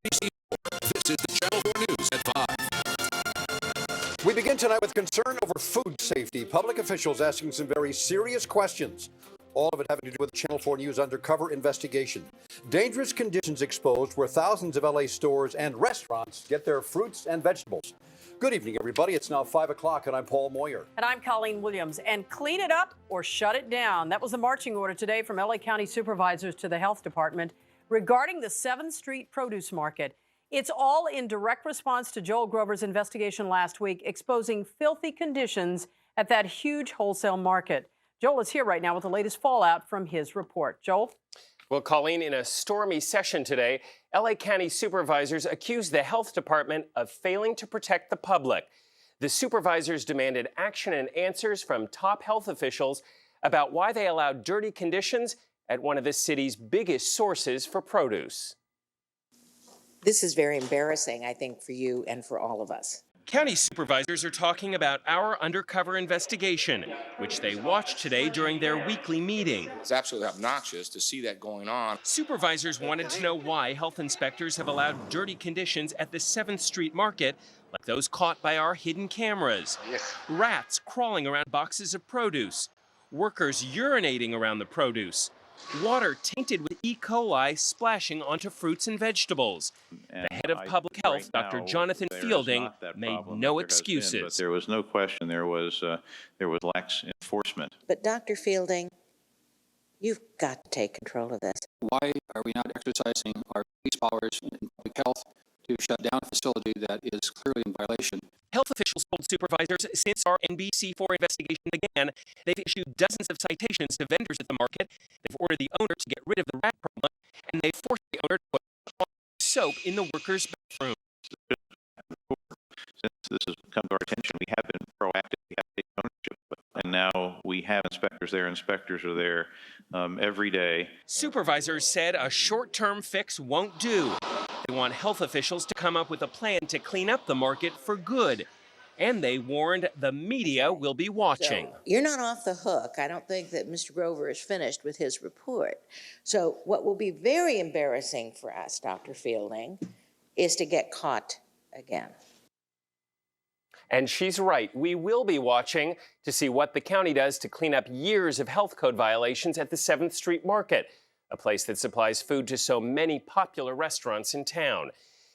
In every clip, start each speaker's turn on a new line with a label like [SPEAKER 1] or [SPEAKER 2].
[SPEAKER 1] NBC. This is the Channel 4 News at 5.
[SPEAKER 2] We begin tonight with concern over food safety. Public officials asking some very serious questions. All of it having to do with the Channel 4 News undercover investigation. Dangerous conditions exposed where thousands of LA stores and restaurants get their fruits and vegetables. Good evening, everybody. It's now 5 o'clock, and I'm Paul Moyer.
[SPEAKER 3] And I'm Colleen Williams. And clean it up or shut it down. That was a marching order today from LA County supervisors to the health department regarding the 7th Street produce market. It's all in direct response to Joel Grover's investigation last week, exposing filthy conditions at that huge wholesale market. Joel is here right now with the latest fallout from his report. Joel?
[SPEAKER 4] Well, Colleen, in a stormy session today, LA County supervisors accused the health department of failing to protect the public. The supervisors demanded action and answers from top health officials about why they allowed dirty conditions at one of the city's biggest sources for produce.
[SPEAKER 5] This is very embarrassing, I think, for you and for all of us.
[SPEAKER 4] County supervisors are talking about our undercover investigation, which they watched today during their weekly meeting.
[SPEAKER 6] It's absolutely obnoxious to see that going on.
[SPEAKER 4] Supervisors wanted to know why health inspectors have allowed dirty conditions at the 7th Street market, like those caught by our hidden cameras. Rats crawling around boxes of produce, workers urinating around the produce, water tainted with E. coli splashing onto fruits and vegetables. The head of public health, Dr. Jonathan Fielding, made no excuses.
[SPEAKER 7] But there was no question there was lax enforcement.
[SPEAKER 5] But Dr. Fielding, you've got to take control of this.
[SPEAKER 8] Why are we not exercising our police powers in public health to shut down a facility that is clearly in violation?
[SPEAKER 4] Health officials told supervisors since our NBC4 investigation began, they've issued dozens of citations to vendors at the market. They've ordered the owner to get rid of the rat problem, and they've forced the owner to put soap in the workers' bathroom.
[SPEAKER 7] Since this has come to our attention, we have been proactive. We have taken ownership, and now we have inspectors there. Inspectors are there every day.
[SPEAKER 4] Supervisors said a short-term fix won't do. They want health officials to come up with a plan to clean up the market for good. And they warned the media will be watching.
[SPEAKER 5] So you're not off the hook. I don't think that Mr. Grover is finished with his report. So what will be very embarrassing for us, Dr. Fielding, is to get caught again.
[SPEAKER 4] And she's right. We will be watching to see what the county does to clean up years of health code violations at the 7th Street market, a place that supplies food to so many popular restaurants in town.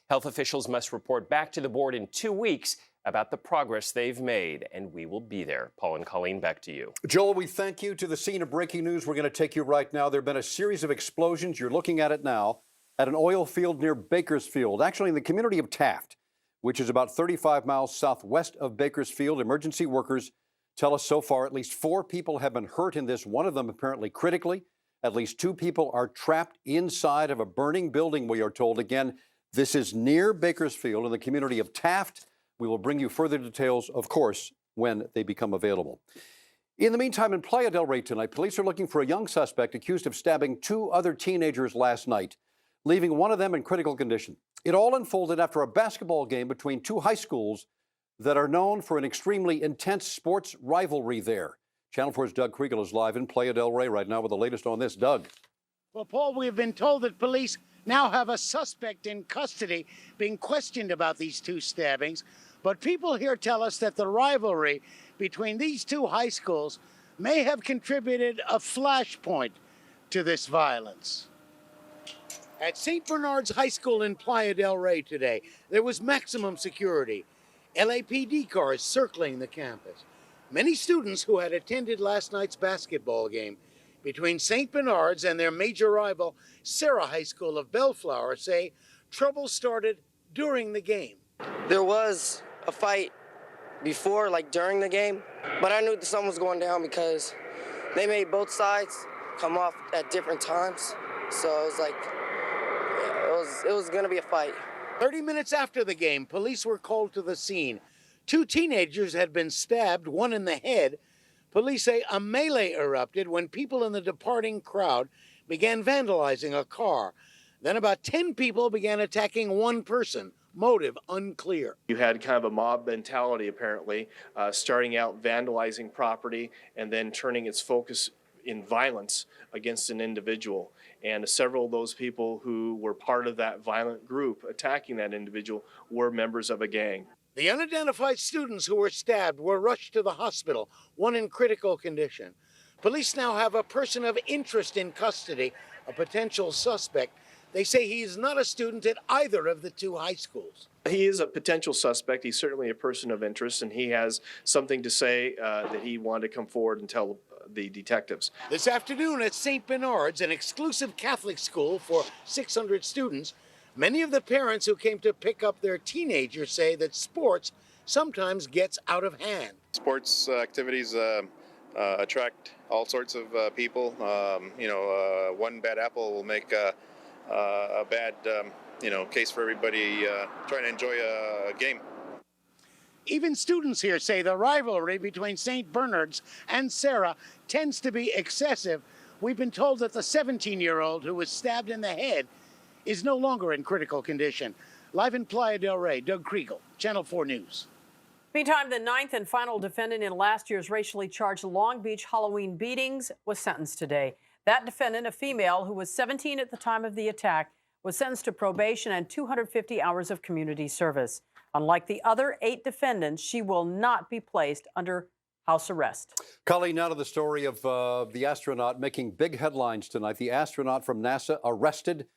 [SPEAKER 4] Health officials must report back to the board in 2 weeks about the progress they've made, and we will be there. Paul and Colleen, back to you.
[SPEAKER 2] Joel, we thank you. To the scene of breaking news, we're going to take you right now. There have been a series of explosions. You're looking at it now at an oil field near Bakersfield, actually in the community of Taft, which is about 35 miles southwest of Bakersfield. Emergency workers tell us so far at least 4 people have been hurt in this, one of them apparently critically. At least 2 people are trapped inside of a burning building, we are told. Again, this is near Bakersfield in the community of Taft. We will bring you further details, of course, when they become available. In the meantime, in Playa del Rey tonight, police are looking for a young suspect accused of stabbing 2 other teenagers last night, leaving one of them in critical condition. It all unfolded after a basketball game between 2 high schools that are known for an extremely intense sports rivalry there. Channel 4's Doug Kriegel is live in Playa del Rey right now with the latest on this. Doug.
[SPEAKER 9] Well, Paul, we've been told that police now have a suspect in custody being questioned about these 2 stabbings. But people here tell us that the rivalry between these 2 high schools may have contributed a flashpoint to this violence. At St. Bernard's High School in Playa del Rey today, there was maximum security. LAPD cars circling the campus. Many students who had attended last night's basketball game between St. Bernard's and their major rival, Sarah High School of Bellflower, say trouble started during the game.
[SPEAKER 10] There was a fight before, like during the game, but I knew that something was going down because they made both sides come off at different times. So it was like, it was gonna be a fight.
[SPEAKER 9] 30 minutes after the game, police were called to the scene. 2 teenagers had been stabbed, one in the head. Police say a melee erupted when people in the departing crowd began vandalizing a car. Then about 10 people began attacking one person. Motive unclear.
[SPEAKER 11] You had kind of a mob mentality, apparently, starting out vandalizing property and then turning its focus in violence against an individual. and several of those people who were part of that violent group attacking that individual were members of a gang.
[SPEAKER 9] The unidentified students who were stabbed were rushed to the hospital, one in critical condition. Police now have a person of interest in custody, a potential suspect. They say he is not a student at either of the two high schools.
[SPEAKER 11] He is a potential suspect. He's certainly a person of interest, and he has something to say that he wanted to come forward and tell the detectives.
[SPEAKER 9] This afternoon at St. Bernard's, an exclusive Catholic school for 600 students, many of the parents who came to pick up their teenagers say that sports sometimes gets out of hand.
[SPEAKER 12] Sports activities attract all sorts of people. One bad apple will make a bad case for everybody trying to enjoy a game.
[SPEAKER 9] Even students here say the rivalry between St. Bernard's and Sarah tends to be excessive. We've been told that the 17-year-old who was stabbed in the head is no longer in critical condition. Live in Playa del Rey, Doug Kriegel, Channel 4 News.
[SPEAKER 3] Meantime, the ninth and final defendant in last year's racially charged Long Beach Halloween beatings was sentenced today. That defendant, a female who was 17 at the time of the attack, was sentenced to probation and 250 hours of community service. Unlike the other 8 defendants, she will not be placed under house arrest.
[SPEAKER 2] Colleen, now to the story of the astronaut making big headlines tonight. The astronaut from NASA arrested.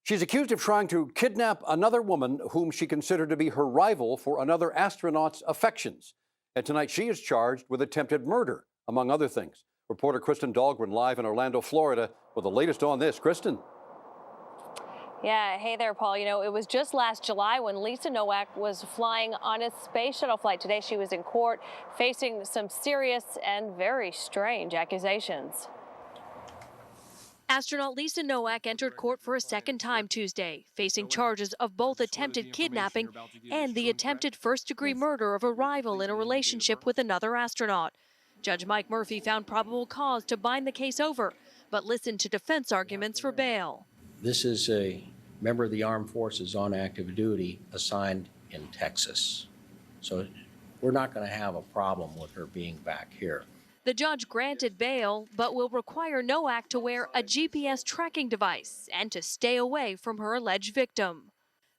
[SPEAKER 2] She's accused of trying to kidnap another woman whom she considered to be her rival for another astronaut's affections. And tonight she is charged with attempted murder, among other things. Reporter Kristen Dahlgren live in Orlando, Florida, with the latest on this. Kristen.
[SPEAKER 13] Yeah, hey there, Paul. You know, it was just last July when Lisa Nowak was flying on a space shuttle flight. Today she was in court facing some serious and very strange accusations.
[SPEAKER 14] Astronaut Lisa Nowak entered court for a second time Tuesday, facing charges of both attempted kidnapping and the attempted first-degree murder of a rival in a relationship with another astronaut. Judge Mike Murphy found probable cause to bind the case over, but listened to defense arguments for bail.
[SPEAKER 15] This is a member of the armed forces on active duty assigned in Texas. So we're not going to have a problem with her being back here.
[SPEAKER 14] The judge granted bail, but will require Nowak to wear a GPS tracking device and to stay away from her alleged victim.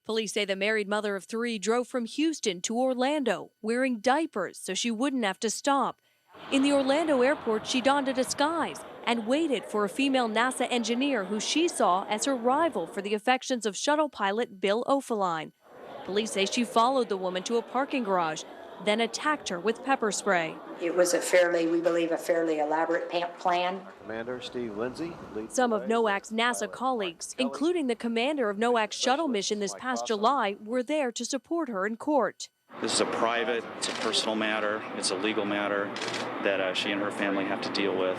[SPEAKER 14] Police say the married mother of 3 drove from Houston to Orlando wearing diapers so she wouldn't have to stop. In the Orlando airport, she donned a disguise and waited for a female NASA engineer who she saw as her rival for the affections of shuttle pilot Bill O'Faline. Police say she followed the woman to a parking garage, then attacked her with pepper spray.
[SPEAKER 16] It was we believe, a fairly elaborate plan.
[SPEAKER 17] Commander Steve Lindsay.
[SPEAKER 14] Some of Nowak's NASA colleagues, including the commander of Nowak's shuttle mission this past July, were there to support her in court.
[SPEAKER 18] This is a private, it's a personal matter, it's a legal matter that she and her family have to deal with.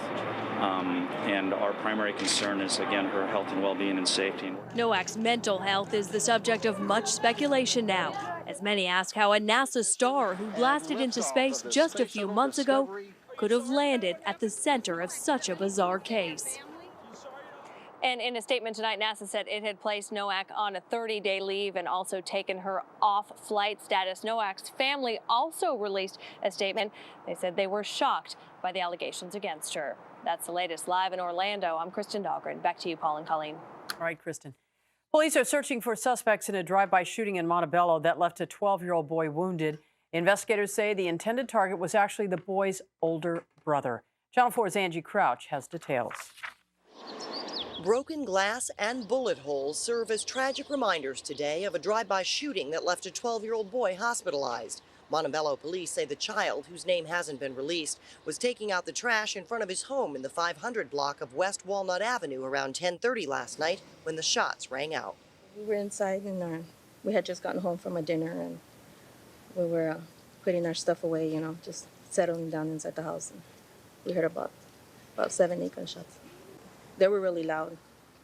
[SPEAKER 18] And our primary concern is, again, her health and well-being and safety.
[SPEAKER 14] Nowak's mental health is the subject of much speculation now, as many ask how a NASA star who blasted into space just a few months ago could have landed at the center of such a bizarre case.
[SPEAKER 13] And in a statement tonight, NASA said it had placed Nowak on a 30-day leave and also taken her off flight status. Nowak's family also released a statement. They said they were shocked by the allegations against her. That's the latest live in Orlando. I'm Kristen Dahlgren. Back to you, Paul and Colleen.
[SPEAKER 3] All right, Kristen. Police are searching for suspects in a drive-by shooting in Montebello that left a 12-year-old boy wounded. Investigators say the intended target was actually the boy's older brother. Channel 4's Angie Crouch has details.
[SPEAKER 19] Broken glass and bullet holes serve as tragic reminders today of a drive-by shooting that left a 12-year-old boy hospitalized. Montebello police say the child, whose name hasn't been released, was taking out the trash in front of his home in the 500 block of West Walnut Avenue around 10:30 last night when the shots rang out.
[SPEAKER 20] We were inside and we had just gotten home from a dinner and we were putting our stuff away, just settling down inside the house. And we heard about 7-8 gunshots. They were really loud,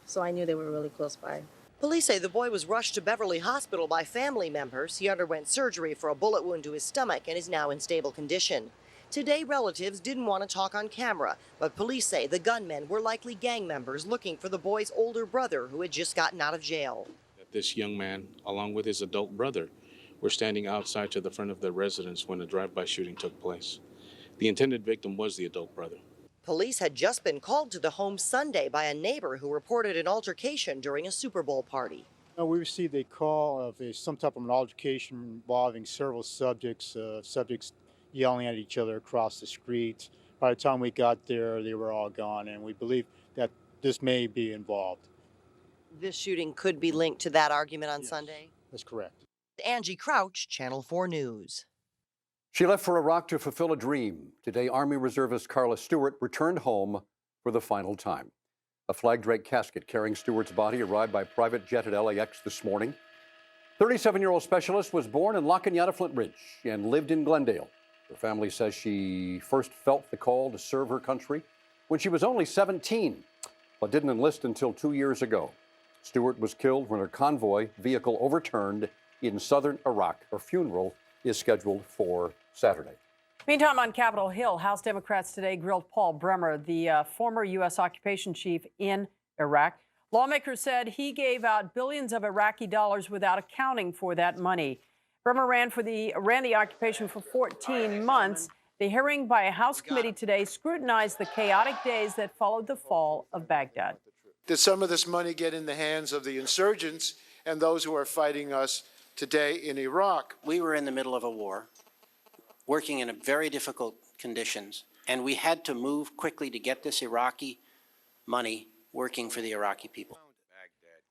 [SPEAKER 20] so I knew they were really close by.
[SPEAKER 19] Police say the boy was rushed to Beverly Hospital by family members. He underwent surgery for a bullet wound to his stomach and is now in stable condition. Today, relatives didn't want to talk on camera, but police say the gunmen were likely gang members looking for the boy's older brother who had just gotten out of jail.
[SPEAKER 21] This young man, along with his adult brother, were standing outside to the front of their residence when a drive-by shooting took place. The intended victim was the adult brother.
[SPEAKER 19] Police had just been called to the home Sunday by a neighbor who reported an altercation during a Super Bowl party.
[SPEAKER 17] We received a call of some type of an altercation involving several subjects yelling at each other across the street. By the time we got there, they were all gone, and we believe that this may be involved.
[SPEAKER 19] This shooting could be linked to that argument on Sunday?
[SPEAKER 17] That's correct.
[SPEAKER 19] Angie Crouch, Channel 4 News.
[SPEAKER 2] She left for Iraq to fulfill a dream. Today, Army Reservist Carla Stewart returned home for the final time. A flag-draped casket carrying Stewart's body arrived by private jet at LAX this morning. 37-year-old specialist was born in La Cañada, Flint Ridge, and lived in Glendale. Her family says she first felt the call to serve her country when she was only 17, but didn't enlist until 2 years ago. Stewart was killed when her convoy vehicle overturned in southern Iraq. Her funeral is scheduled for Saturday.
[SPEAKER 3] Meantime, on Capitol Hill, House Democrats today grilled Paul Bremer, the former U.S. occupation chief in Iraq. Lawmakers said he gave out billions of Iraqi dollars without accounting for that money. Bremer ran the occupation for 14 months. The hearing by a House committee today scrutinized the chaotic days that followed the fall of Baghdad.
[SPEAKER 9] Did some of this money get in the hands of the insurgents and those who are fighting us today in Iraq?
[SPEAKER 22] We were in the middle of a war, working in very difficult conditions, and we had to move quickly to get this Iraqi money working for the Iraqi people.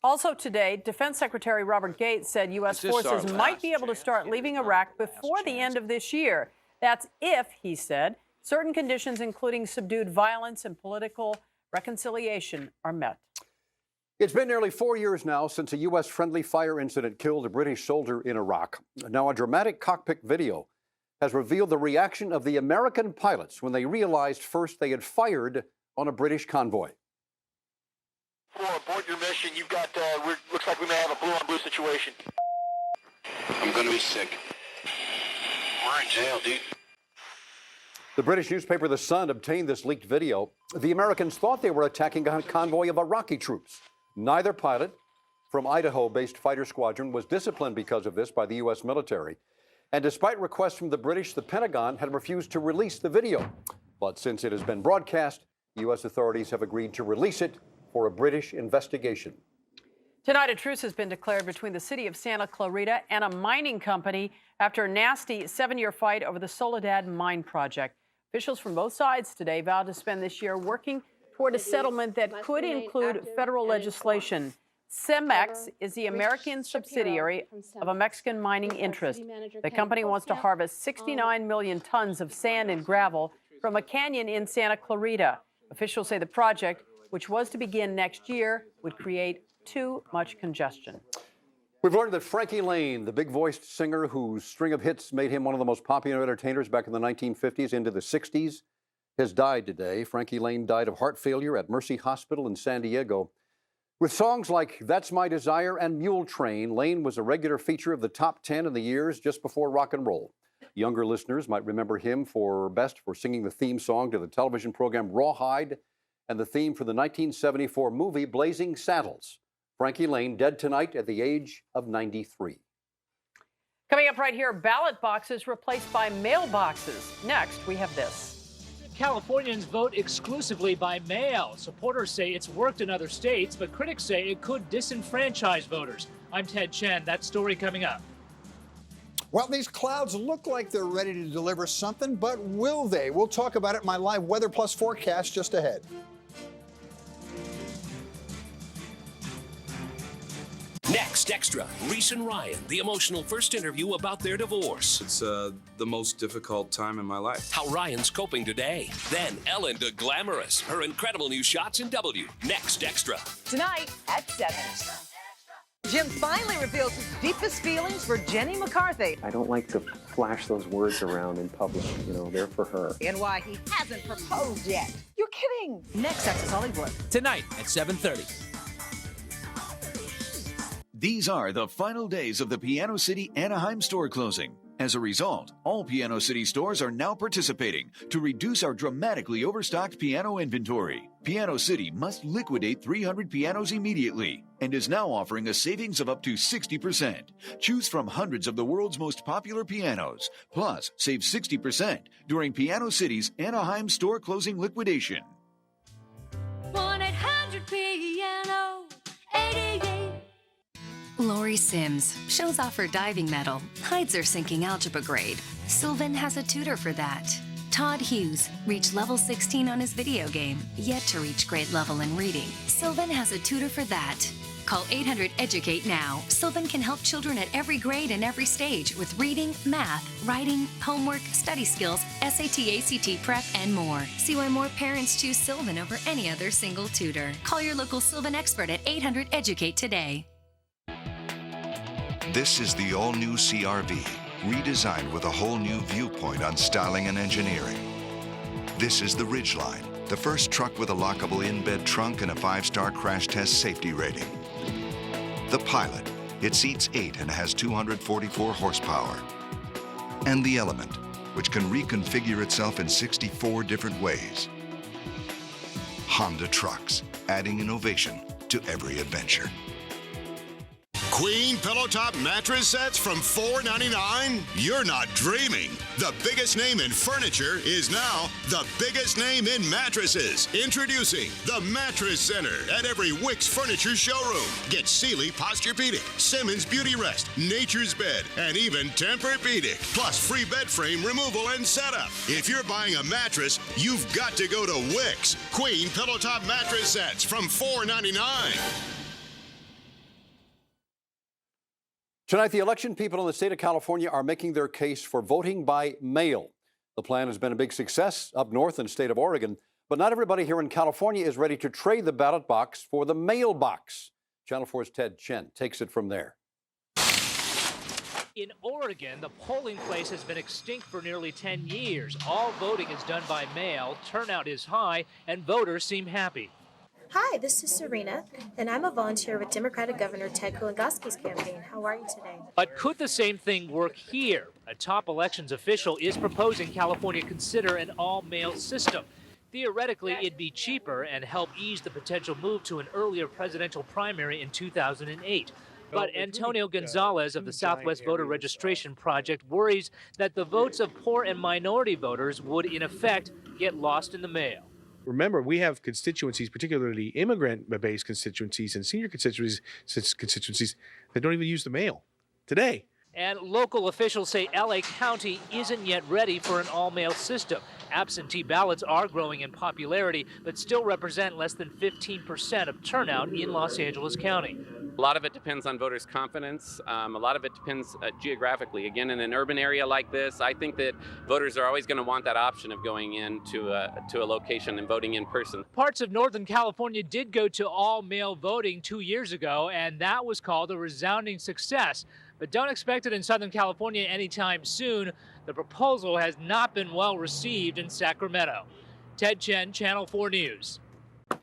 [SPEAKER 3] Also today, Defense Secretary Robert Gates said U.S. forces might be able to start leaving Iraq before the end of this year. That's if, he said, certain conditions, including subdued violence and political reconciliation, are met.
[SPEAKER 2] It's been nearly 4 years now since a U.S. friendly fire incident killed a British soldier in Iraq. Now, a dramatic cockpit video has revealed the reaction of the American pilots when they realized first they had fired on a British convoy.
[SPEAKER 23] Abort your mission. You've got, looks like we may have a blue-on-blue situation.
[SPEAKER 1] I'm gonna be sick. We're in jail, dude.
[SPEAKER 2] The British newspaper The Sun obtained this leaked video. The Americans thought they were attacking a convoy of Iraqi troops. Neither pilot from Idaho-based fighter squadron was disciplined because of this by the U.S. military. And despite requests from the British, the Pentagon had refused to release the video. But since it has been broadcast, U.S. authorities have agreed to release it for a British investigation.
[SPEAKER 3] Tonight, a truce has been declared between the city of Santa Clarita and a mining company after a nasty 7-year fight over the Soledad mine project. Officials from both sides today vowed to spend this year working toward a settlement that could include federal legislation. Cemex is the American subsidiary of a Mexican mining interest. The company wants to harvest 69 million tons of sand and gravel from a canyon in Santa Clarita. Officials say the project, which was to begin next year, would create too much congestion.
[SPEAKER 2] We've learned that Frankie Lane, the big-voiced singer whose string of hits made him one of the most popular entertainers back in the 1950s into the 60s, has died today. Frankie Lane died of heart failure at Mercy Hospital in San Diego. With songs like That's My Desire and Mule Train, Lane was a regular feature of the top 10 in the years just before rock and roll. Younger listeners might remember him for singing the theme song to the television program Rawhide and the theme for the 1974 movie Blazing Saddles. Frankie Lane dead tonight at the age of 93.
[SPEAKER 3] Coming up right here, ballot boxes replaced by mailboxes. Next, we have this.
[SPEAKER 24] Californians vote exclusively by mail. Supporters say it's worked in other states, but critics say it could disenfranchise voters. I'm Ted Chen. That story coming up.
[SPEAKER 25] Well, these clouds look like they're ready to deliver something, but will they? We'll talk about it in my live Weather Plus forecast just ahead.
[SPEAKER 1] Next Extra, Reese and Ryan, the emotional first interview about their divorce.
[SPEAKER 26] It's the most difficult time in my life.
[SPEAKER 1] How Ryan's coping today. Then Ellen to Glamorous, her incredible new shots in W. Next Extra.
[SPEAKER 27] Tonight at 7. Jim finally reveals his deepest feelings for Jenny McCarthy.
[SPEAKER 28] I don't like to flash those words around in public. You know, they're for her.
[SPEAKER 27] And why he hasn't proposed yet. You're kidding. Next Access Hollywood.
[SPEAKER 1] Tonight at 7:30.
[SPEAKER 29] These are the final days of the Piano City Anaheim store closing. As a result, all Piano City stores are now participating to reduce our dramatically overstocked piano inventory. Piano City must liquidate 300 pianos immediately and is now offering a savings of up to 60%. Choose from hundreds of the world's most popular pianos, plus save 60% during Piano City's Anaheim store closing liquidation.
[SPEAKER 14] 1-800-PIANO 88.
[SPEAKER 4] Lori Sims shows off her diving medal, hides her sinking algebra grade. Sylvan has a tutor for that. Todd Hughes reached level 16 on his video game, yet to reach grade level in reading. Sylvan has a tutor for that. Call 800-EDUCATE now. Sylvan can help children at every grade and every stage with reading, math, writing, homework, study skills, SAT, ACT prep, and more. See why more parents choose Sylvan over any other single tutor. Call your local Sylvan expert at 800-EDUCATE today.
[SPEAKER 5] This is the all-new CR-V, redesigned with a whole new viewpoint on styling and engineering. This is the Ridgeline, the first truck with a lockable in-bed trunk and a 5-star crash test safety rating. The Pilot, it seats 8 and has 244 horsepower. And the Element, which can reconfigure itself in 64 different ways. Honda Trucks, adding innovation to every adventure.
[SPEAKER 6] Queen Pillow Top mattress sets from $4.99? You're not dreaming. The biggest name in furniture is now the biggest name in mattresses. Introducing the Mattress Center at every Wix Furniture showroom. Get Sealy Posturepedic, Simmons Beauty Rest, Nature's Bed, and even Tempur-Pedic. Plus free bed frame removal and setup. If you're buying a mattress, you've got to go to Wix. Queen Pillow Top mattress sets from $4.99.
[SPEAKER 2] Tonight, the election people in the state of California are making their case for voting by mail. The plan has been a big success up north in the state of Oregon, but not everybody here in California is ready to trade the ballot box for the mailbox. Channel 4's Ted Chen takes it from there.
[SPEAKER 24] In Oregon, the polling place has been extinct for nearly 10 years. All voting is done by mail, turnout is high, and voters seem happy.
[SPEAKER 7] Hi, this is Serena, and I'm a volunteer with Democratic Governor Ted Kulingoski's campaign. How are you today?
[SPEAKER 24] But could the same thing work here? A top elections official is proposing California consider an all-mail system. Theoretically, it'd be cheaper and help ease the potential move to an earlier presidential primary in 2008. But Antonio Gonzalez of the Southwest Voter Registration Project worries that the votes of poor and minority voters would, in effect, get lost in the mail.
[SPEAKER 8] Remember, we have constituencies, particularly immigrant-based constituencies and senior constituencies that don't even use the mail today.
[SPEAKER 24] And local officials say LA County isn't yet ready for an all-mail system. Absentee ballots are growing in popularity, but still represent less than 15% of turnout in Los Angeles County.
[SPEAKER 10] A lot of it depends on voters' confidence. A lot of it depends geographically. Again, in an urban area like this, I think that voters are always going to want that option of going into a location and voting in person.
[SPEAKER 24] Parts of Northern California did go to all-mail voting 2 years ago, and that was called a resounding success. But don't expect it in Southern California anytime soon. The proposal has not been well received in Sacramento. Ted Chen, Channel 4 News.
[SPEAKER 3] All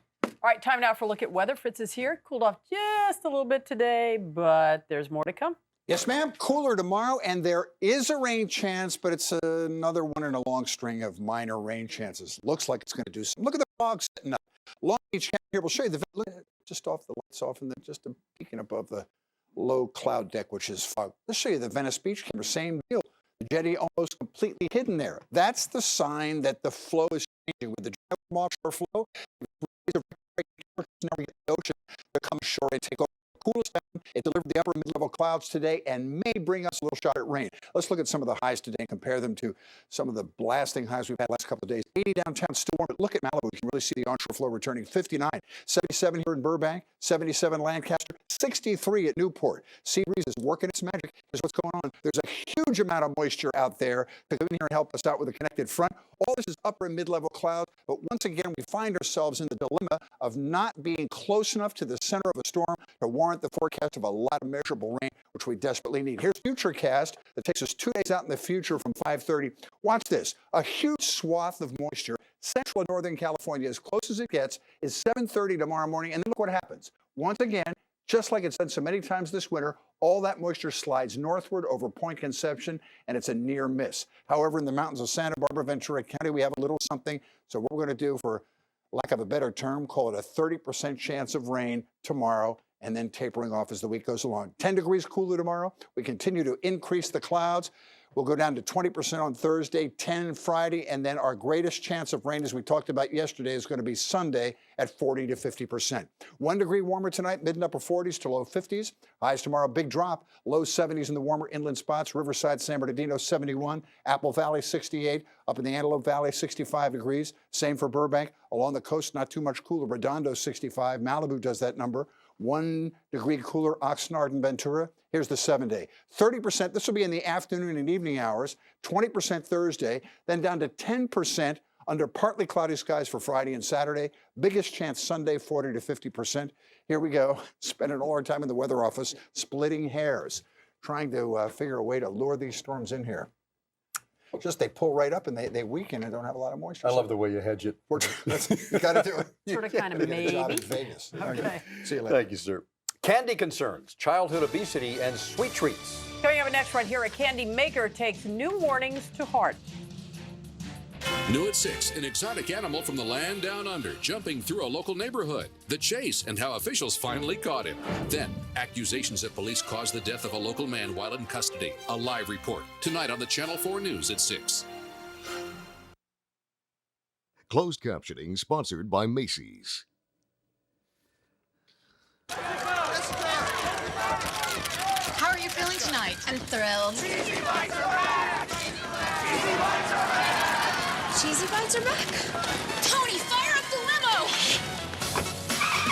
[SPEAKER 3] right, time now for a look at weather. Fritz is here. Cooled off just a little bit today, but there's more to come.
[SPEAKER 25] Yes, ma'am. Cooler tomorrow, and there is a rain chance, but it's another one in a long string of minor rain chances. Looks like it's going to do some. Look at the fog setting up. Long Beach here. We'll show you the look, just off the lights off, and then just peeking above the low cloud deck, which is fog. Let's show you the Venice Beach camera. Same deal. The jetty almost completely hidden there. That's the sign that the flow is changing. With the dry offshore flow, now we get the ocean to come ashore and take over. Cool us down. It delivered the upper mid-level clouds today and may bring us a little shot at rain. Let's look at some of the highs today and compare them to some of the blasting highs we've had the last couple of days. 80 downtown, still warm, but look at Malibu. You can really see the onshore flow returning. 59, 77 here in Burbank, 77 Lancaster, 63 at Newport. Sea breeze is working its magic. Here's what's going on. There's a huge amount of moisture out there to come in here and help us out with a connected front. All this is upper and mid-level clouds, but once again, we find ourselves in the dilemma of not being close enough to the center of a storm to warrant the forecast of a lot of measurable rain, which we desperately need. Here's Futurecast that takes us 2 days out in the future from 5:30. Watch this. A huge swath of moisture, central and northern California, as close as it gets, is 7:30 tomorrow morning. And then look what happens. Once again, just like it's done so many times this winter, all that moisture slides northward over Point Conception, and it's a near miss. However, in the mountains of Santa Barbara, Ventura County, we have a little something. So what we're going to do for lack of a better term, call it a 30% chance of rain tomorrow, and then tapering off as the week goes along. 10 degrees cooler tomorrow. We continue to increase the clouds. We'll go down to 20% on Thursday, 10 Friday, and then our greatest chance of rain, as we talked about yesterday, is going to be Sunday at 40 to 50%. 1 degree warmer tonight, mid and upper 40s to low 50s. Highs tomorrow, big drop, low 70s in the warmer inland spots. Riverside, San Bernardino, 71. Apple Valley, 68. Up in the Antelope Valley, 65 degrees. Same for Burbank. Along the coast, not too much cooler. Redondo, 65. Malibu does that number. 1 degree cooler, Oxnard and Ventura. Here's the 7-day. 30%, this will be in the afternoon and evening hours, 20% Thursday, then down to 10% under partly cloudy skies for Friday and Saturday. Biggest chance Sunday, 40 to 50%. Here we go, spending all our time in the weather office, splitting hairs, trying to figure a way to lure these storms in here. Just they pull right up and they weaken and don't have a lot of moisture.
[SPEAKER 2] I love the way you hedge it.
[SPEAKER 25] You got to do it.
[SPEAKER 3] Sort of, kind of, maybe.
[SPEAKER 25] Get a job in Vegas.
[SPEAKER 3] Okay.
[SPEAKER 25] See you later.
[SPEAKER 2] Thank you, sir. Candy concerns, childhood obesity, and sweet treats.
[SPEAKER 3] Coming up next right here, a candy maker takes new warnings to heart.
[SPEAKER 11] New at 6, an exotic animal from the land down under, jumping through a local neighborhood. The chase and how officials finally caught him. Then, accusations that police caused the death of a local man while in custody. A live report. Tonight on the Channel 4 News at 6.
[SPEAKER 12] Closed captioning sponsored by Macy's.
[SPEAKER 13] How are you feeling tonight? I'm thrilled.
[SPEAKER 15] Cheesy bites are back! Cheesy bites are back!
[SPEAKER 13] Cheesy bites are back. Tony, fire up the limo!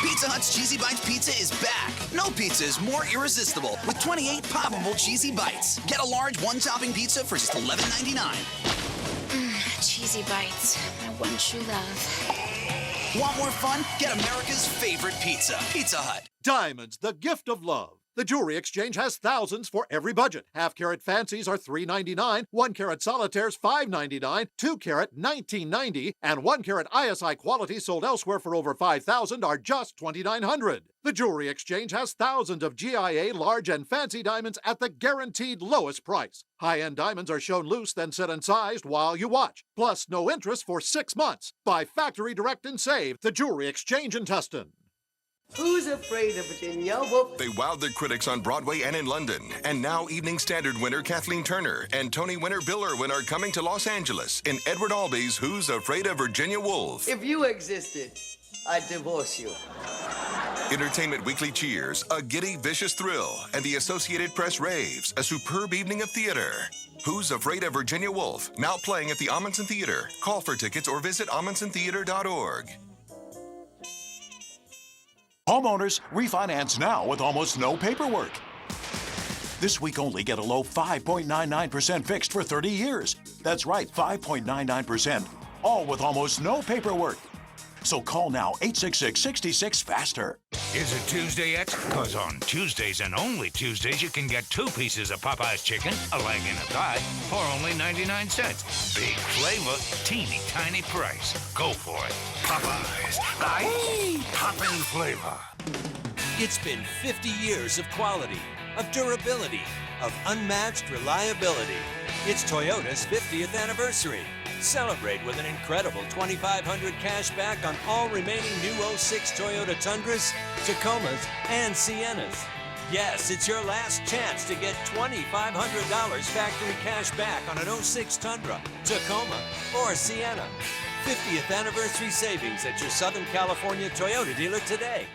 [SPEAKER 16] Pizza Hut's Cheesy Bites Pizza is back. No pizza is more irresistible with 28 poppable cheesy bites. Get a large one-topping pizza for just $11.99.
[SPEAKER 13] Cheesy bites, my one true love.
[SPEAKER 16] Want more fun? Get America's favorite pizza. Pizza Hut.
[SPEAKER 17] Diamonds, the gift of love. The Jewelry Exchange has thousands for every budget. Half-carat fancies are $3.99, 1-carat solitaires $5.99, 2-carat $19.90, and 1-carat ISI quality sold elsewhere for over $5,000 are just $2,900. The Jewelry Exchange has thousands of GIA large and fancy diamonds at the guaranteed lowest price. High-end diamonds are shown loose, then set and sized while you watch. Plus, no interest for 6 months. Buy factory direct and save. The Jewelry Exchange in Tustin.
[SPEAKER 18] Who's afraid of Virginia Woolf?
[SPEAKER 5] They wowed their critics on Broadway and in London. And now Evening Standard winner Kathleen Turner and Tony winner Bill Irwin are coming to Los Angeles in Edward Albee's Who's Afraid of Virginia Woolf.
[SPEAKER 18] If you existed, I'd divorce you.
[SPEAKER 5] Entertainment Weekly cheers, a giddy, vicious thrill, and the Associated Press raves, a superb evening of theater. Who's Afraid of Virginia Woolf? Now playing at the Amundsen Theater. Call for tickets or visit AmundsenTheater.org.
[SPEAKER 20] Homeowners, refinance now with almost no paperwork. This week only, get a low 5.99% fixed for 30 years. That's right, 5.99%, all with almost no paperwork. So call now, 866-66-FASTER.
[SPEAKER 21] Is it Tuesday yet? Because on Tuesdays and only Tuesdays, you can get 2 pieces of Popeye's chicken, a leg and a thigh, for only 99 cents. Big flavor, teeny tiny price. Go for it. Popeyes. Aye, poppin' flavor.
[SPEAKER 30] It's been 50 years of quality, of durability, of unmatched reliability. It's Toyota's 50th anniversary. Celebrate with an incredible $2,500 cash back on all remaining new 06 Toyota Tundras, Tacomas, and Siennas. Yes, it's your last chance to get $2,500 factory cash back on an 06 Tundra, Tacoma, or Sienna. 50th anniversary savings at your Southern California Toyota dealer today.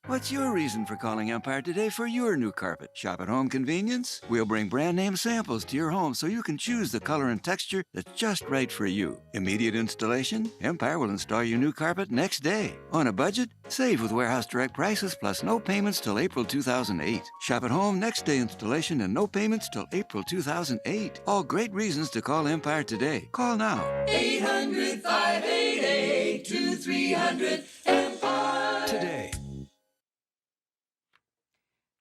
[SPEAKER 31] What's your reason for calling Empire today for your new carpet? Shop at home convenience? We'll bring brand name samples to your home so you can choose the color and texture that's just right for you. Immediate installation? Empire will install your new carpet next day. On a budget? Save with warehouse direct prices plus no payments till April 2008. Shop at home next day installation and no payments till April 2008. All great reasons to call Empire today. Call now.
[SPEAKER 15] 800-588-2300 Empire.
[SPEAKER 31] Today.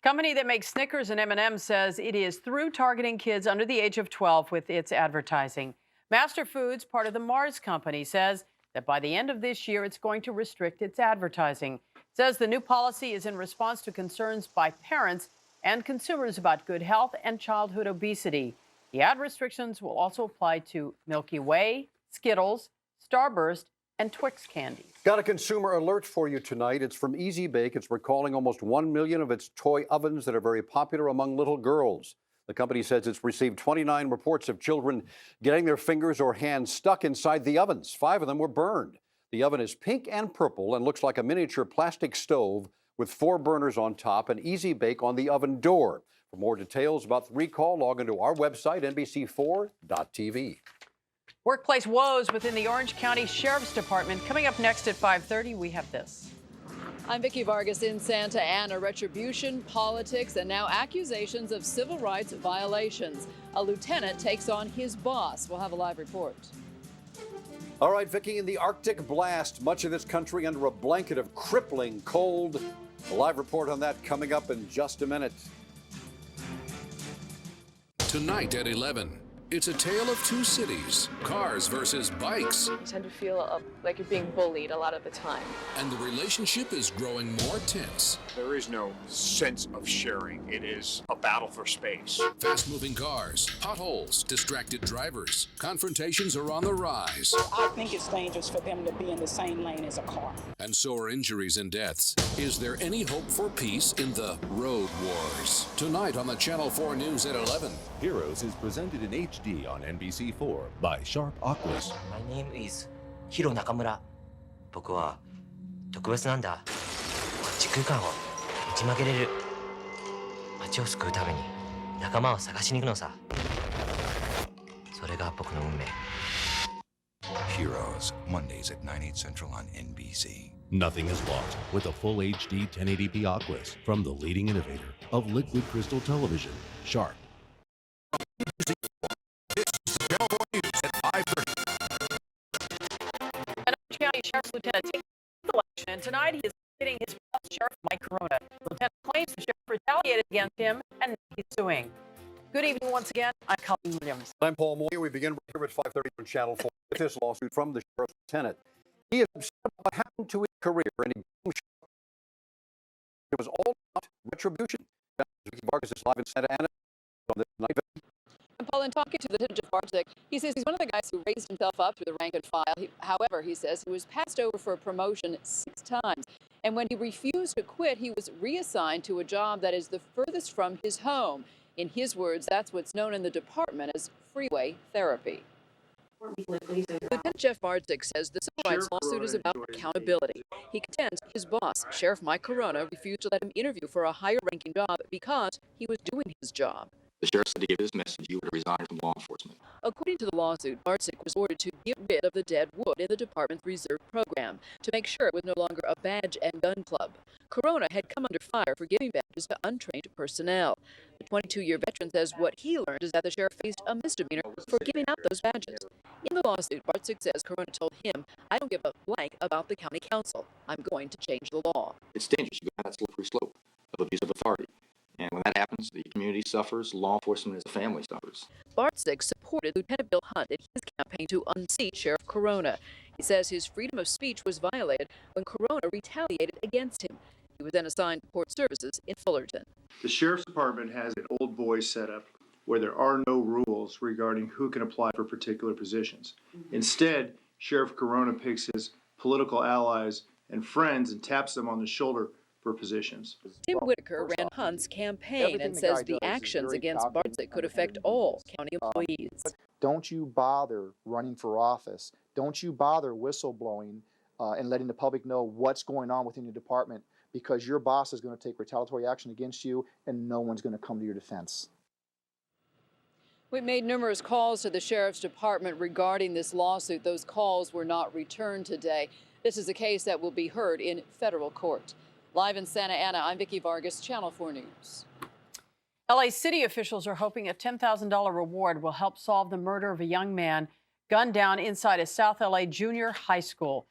[SPEAKER 3] Company that makes Snickers and M&M's says it is through targeting kids under the age of 12 with its advertising. Master Foods, part of the Mars Company, says that by the end of this year, it's going to restrict its advertising. It says the new policy is in response to concerns by parents and consumers about good health and childhood obesity. The ad restrictions will also apply to Milky Way, Skittles, Starburst, and Twix candy.
[SPEAKER 2] Got a consumer alert for you tonight. It's from Easy Bake. It's recalling almost 1 million of its toy ovens that are very popular among little girls. The company says it's received 29 reports of children getting their fingers or hands stuck inside the ovens. 5 of them were burned. The oven is pink and purple and looks like a miniature plastic stove with 4 burners on top and Easy Bake on the oven door. For more details about the recall, log into our website, NBC4.tv.
[SPEAKER 3] Workplace woes within the Orange County Sheriff's Department. Coming up next at 5:30, we have this.
[SPEAKER 1] I'm Vicki Vargas in Santa Ana. Retribution, politics, and now accusations of civil rights violations. A lieutenant takes on his boss. We'll have a live report.
[SPEAKER 2] All right, Vicki, in the Arctic blast, much of this country under a blanket of crippling cold. A live report on that coming up in just a minute.
[SPEAKER 11] Tonight at 11, it's a tale of two cities, cars versus bikes.
[SPEAKER 4] You tend to feel like you're being bullied a lot of the time.
[SPEAKER 11] And the relationship is growing more tense.
[SPEAKER 9] There is no sense of sharing. It is a battle for space.
[SPEAKER 11] Fast-moving cars, potholes, distracted drivers. Confrontations are on the rise.
[SPEAKER 14] I think it's dangerous for them to be in the same lane as a car.
[SPEAKER 11] And so are injuries and deaths. Is there any hope for peace in the road wars? Tonight on the Channel 4 News at 11.
[SPEAKER 19] Heroes is presented in HD on NBC4 by Sharp Aquas.
[SPEAKER 22] My name is Hiro Nakamura. 僕は特別なんだ。時空間を打ち負けれる。街を救うために仲間を探しに行くのさ。それが僕の運命。
[SPEAKER 19] Heroes, Mondays at 9, 8 Central on NBC. Nothing is lost with a full HD 1080p Aquas from the leading innovator of liquid crystal television, Sharp.
[SPEAKER 3] An Orange County Sheriff's Lieutenant takes the election, and tonight he is hitting his boss, Sheriff Mike Corona. The lieutenant claims the sheriff retaliated against him, and he's suing. Good evening once again. I'm Colleen Williams.
[SPEAKER 2] I'm Paul Moyer. We begin right here at 5:30 on Channel 4 with this lawsuit from the sheriff's lieutenant. He is upset about what happened to his career, and it was all about retribution. Vicki Vargas is live in Santa Ana on this night.
[SPEAKER 1] And Paul, in talking to Lieutenant Jeff Barczyk, he says he's one of the guys who raised himself up through the rank and file. However, he says he was passed over for a promotion 6 times. And when he refused to quit, he was reassigned to a job that is the furthest from his home. In his words, that's what's known in the department as freeway therapy. Lieutenant Jeff Barczyk says the civil rights lawsuit is about accountability. He contends his boss, Sheriff Mike Corona, refused to let him interview for a higher-ranking job because he was doing his job.
[SPEAKER 23] The sheriff said to give his message, you would resign from law enforcement.
[SPEAKER 1] According to the lawsuit, Barczyk was ordered to get rid of the dead wood in the department's reserve program to make sure it was no longer a badge and gun club. Corona had come under fire for giving badges to untrained personnel. The 22-year veteran says what he learned is that the sheriff faced a misdemeanor for giving out those badges. In the lawsuit, Barczyk says Corona told him, I don't give a blank about the county council. I'm going to change the law.
[SPEAKER 23] It's dangerous. You go down that slippery slope of abuse of authority. And when that happens, the community suffers, law enforcement as a family suffers.
[SPEAKER 1] Barczyk supported Lieutenant Bill Hunt in his campaign to unseat Sheriff Corona. He says his freedom of speech was violated when Corona retaliated against him. He was then assigned to Port Services in Fullerton.
[SPEAKER 26] The Sheriff's Department has an old boys setup where there are no rules regarding who can apply for particular positions. Instead, Sheriff Corona picks his political allies and friends and taps them on the shoulder for positions.
[SPEAKER 1] Tim Whitaker ran Hunt's campaign and says the actions against Barczyk could affect all county employees.
[SPEAKER 27] Don't you bother running for office. Don't you bother whistleblowing and letting the public know what's going on within your department, because your boss is going to take retaliatory action against you and no one's going to come to your defense.
[SPEAKER 1] We made numerous calls to the Sheriff's Department regarding this lawsuit. Those calls were not returned today. This is a case that will be heard in federal court. Live in Santa Ana, I'm Vicki Vargas, Channel 4 News.
[SPEAKER 3] LA city officials are hoping a $10,000 reward will help solve the murder of a young man gunned down inside a South LA junior high school.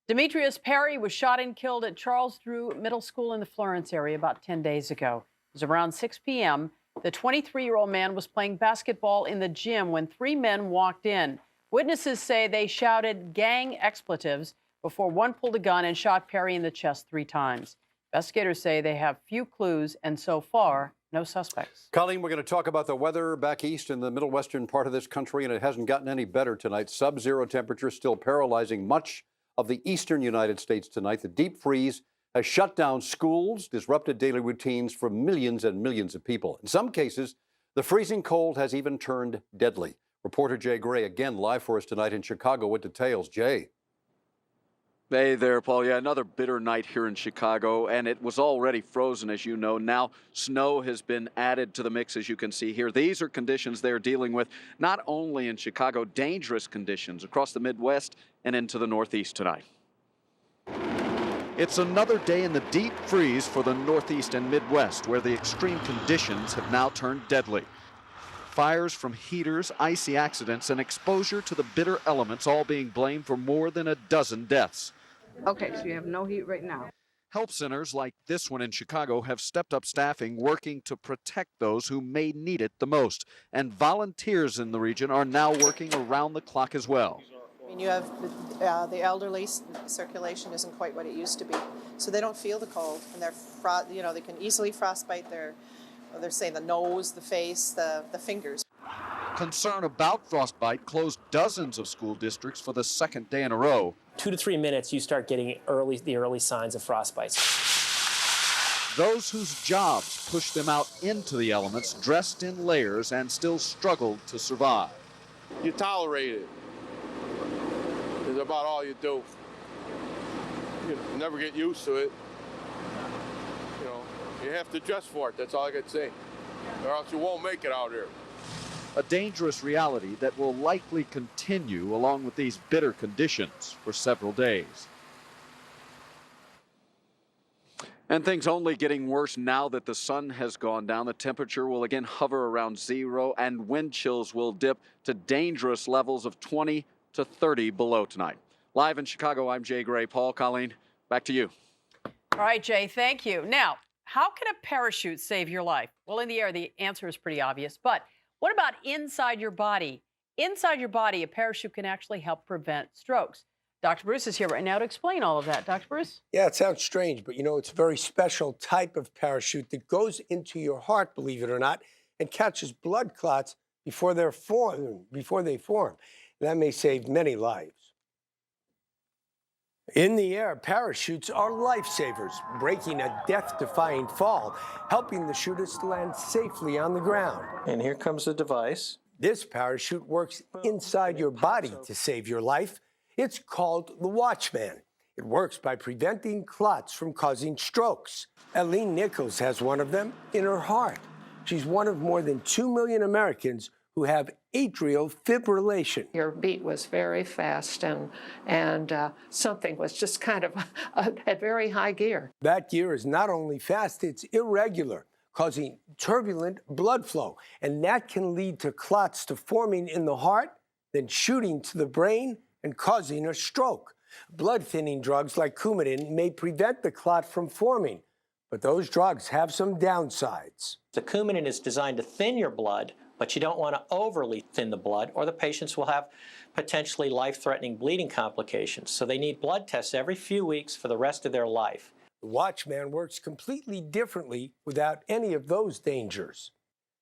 [SPEAKER 3] Demetrius Perry was shot and killed at Charles Drew Middle School in the Florence area about 10 days ago. It was around 6 p.m. The 23-year-old man was playing basketball in the gym when 3 men walked in. Witnesses say they shouted gang expletives before one pulled a gun and shot Perry in the chest 3 times. Investigators say they have few clues and so far, no suspects.
[SPEAKER 2] Colleen, we're going to talk about the weather back east in the middle western part of this country, and it hasn't gotten any better tonight. Sub-zero temperatures still paralyzing much of the eastern United States tonight. The deep freeze has shut down schools, disrupted daily routines for millions and millions of people. In some cases, the freezing cold has even turned deadly. Reporter Jay Gray again live for us tonight in Chicago with details. Jay.
[SPEAKER 6] Hey there, Paul. Yeah, another bitter night here in Chicago, and it was already frozen, as you know. Now snow has been added to the mix, as you can see here. These are conditions they're dealing with, not only in Chicago, dangerous conditions across the Midwest and into the Northeast tonight. It's another day in the deep freeze for the Northeast and Midwest, where the extreme conditions have now turned deadly. Fires from heaters, icy accidents, and exposure to the bitter elements all being blamed for more than a dozen deaths.
[SPEAKER 7] Okay, so you have no heat right now.
[SPEAKER 6] Help centers like this one in Chicago have stepped up staffing, working to protect those who may need it the most. And volunteers in the region are now working around the clock as well.
[SPEAKER 8] I mean, you have the elderly, circulation isn't quite what it used to be, so they don't feel the cold, and they can easily frostbite they're saying the nose, the face, the fingers.
[SPEAKER 6] Concern about frostbite closed dozens of school districts for the second day in a row.
[SPEAKER 10] 2 to 3 minutes, you start getting the early signs of frostbite.
[SPEAKER 6] Those whose jobs pushed them out into the elements, dressed in layers, and still struggled to survive.
[SPEAKER 12] You tolerate it. It's about all you do. You never get used to it. You have to dress for it, that's all I can say. Or else you won't make it out here.
[SPEAKER 6] A dangerous reality that will likely continue along with these bitter conditions for several days. And things only getting worse now that the sun has gone down. The temperature will again hover around 0 and wind chills will dip to dangerous levels of 20 to 30 below tonight. Live in Chicago, I'm Jay Gray. Paul, Colleen, back to you.
[SPEAKER 3] All right, Jay, thank you. Now, how can a parachute save your life? Well, in the air, the answer is pretty obvious. But what about inside your body? Inside your body, a parachute can actually help prevent strokes. Dr. Bruce is here right now to explain all of that. Dr. Bruce?
[SPEAKER 13] Yeah, it sounds strange, but it's a very special type of parachute that goes into your heart, believe it or not, and catches blood clots before they form. That may save many lives. In the air, parachutes are lifesavers, breaking a death-defying fall, helping the shooters to land safely on the ground.
[SPEAKER 16] And here comes the device.
[SPEAKER 13] This parachute works inside your body to save your life. It's called the Watchman. It works by preventing clots from causing strokes. Eileen Nichols has one of them in her heart. She's one of more than 2 million Americans who have atrial fibrillation.
[SPEAKER 24] Your beat was very fast and something was just kind of at very high gear.
[SPEAKER 13] That gear is not only fast, it's irregular, causing turbulent blood flow. And that can lead to clots to forming in the heart, then shooting to the brain and causing a stroke. Blood-thinning drugs like Coumadin may prevent the clot from forming, but those drugs have some downsides.
[SPEAKER 16] The Coumadin is designed to thin your blood, but you don't want to overly thin the blood or the patients will have potentially life-threatening bleeding complications. So they need blood tests every few weeks for the rest of their life.
[SPEAKER 13] The Watchman works completely differently without any of those dangers.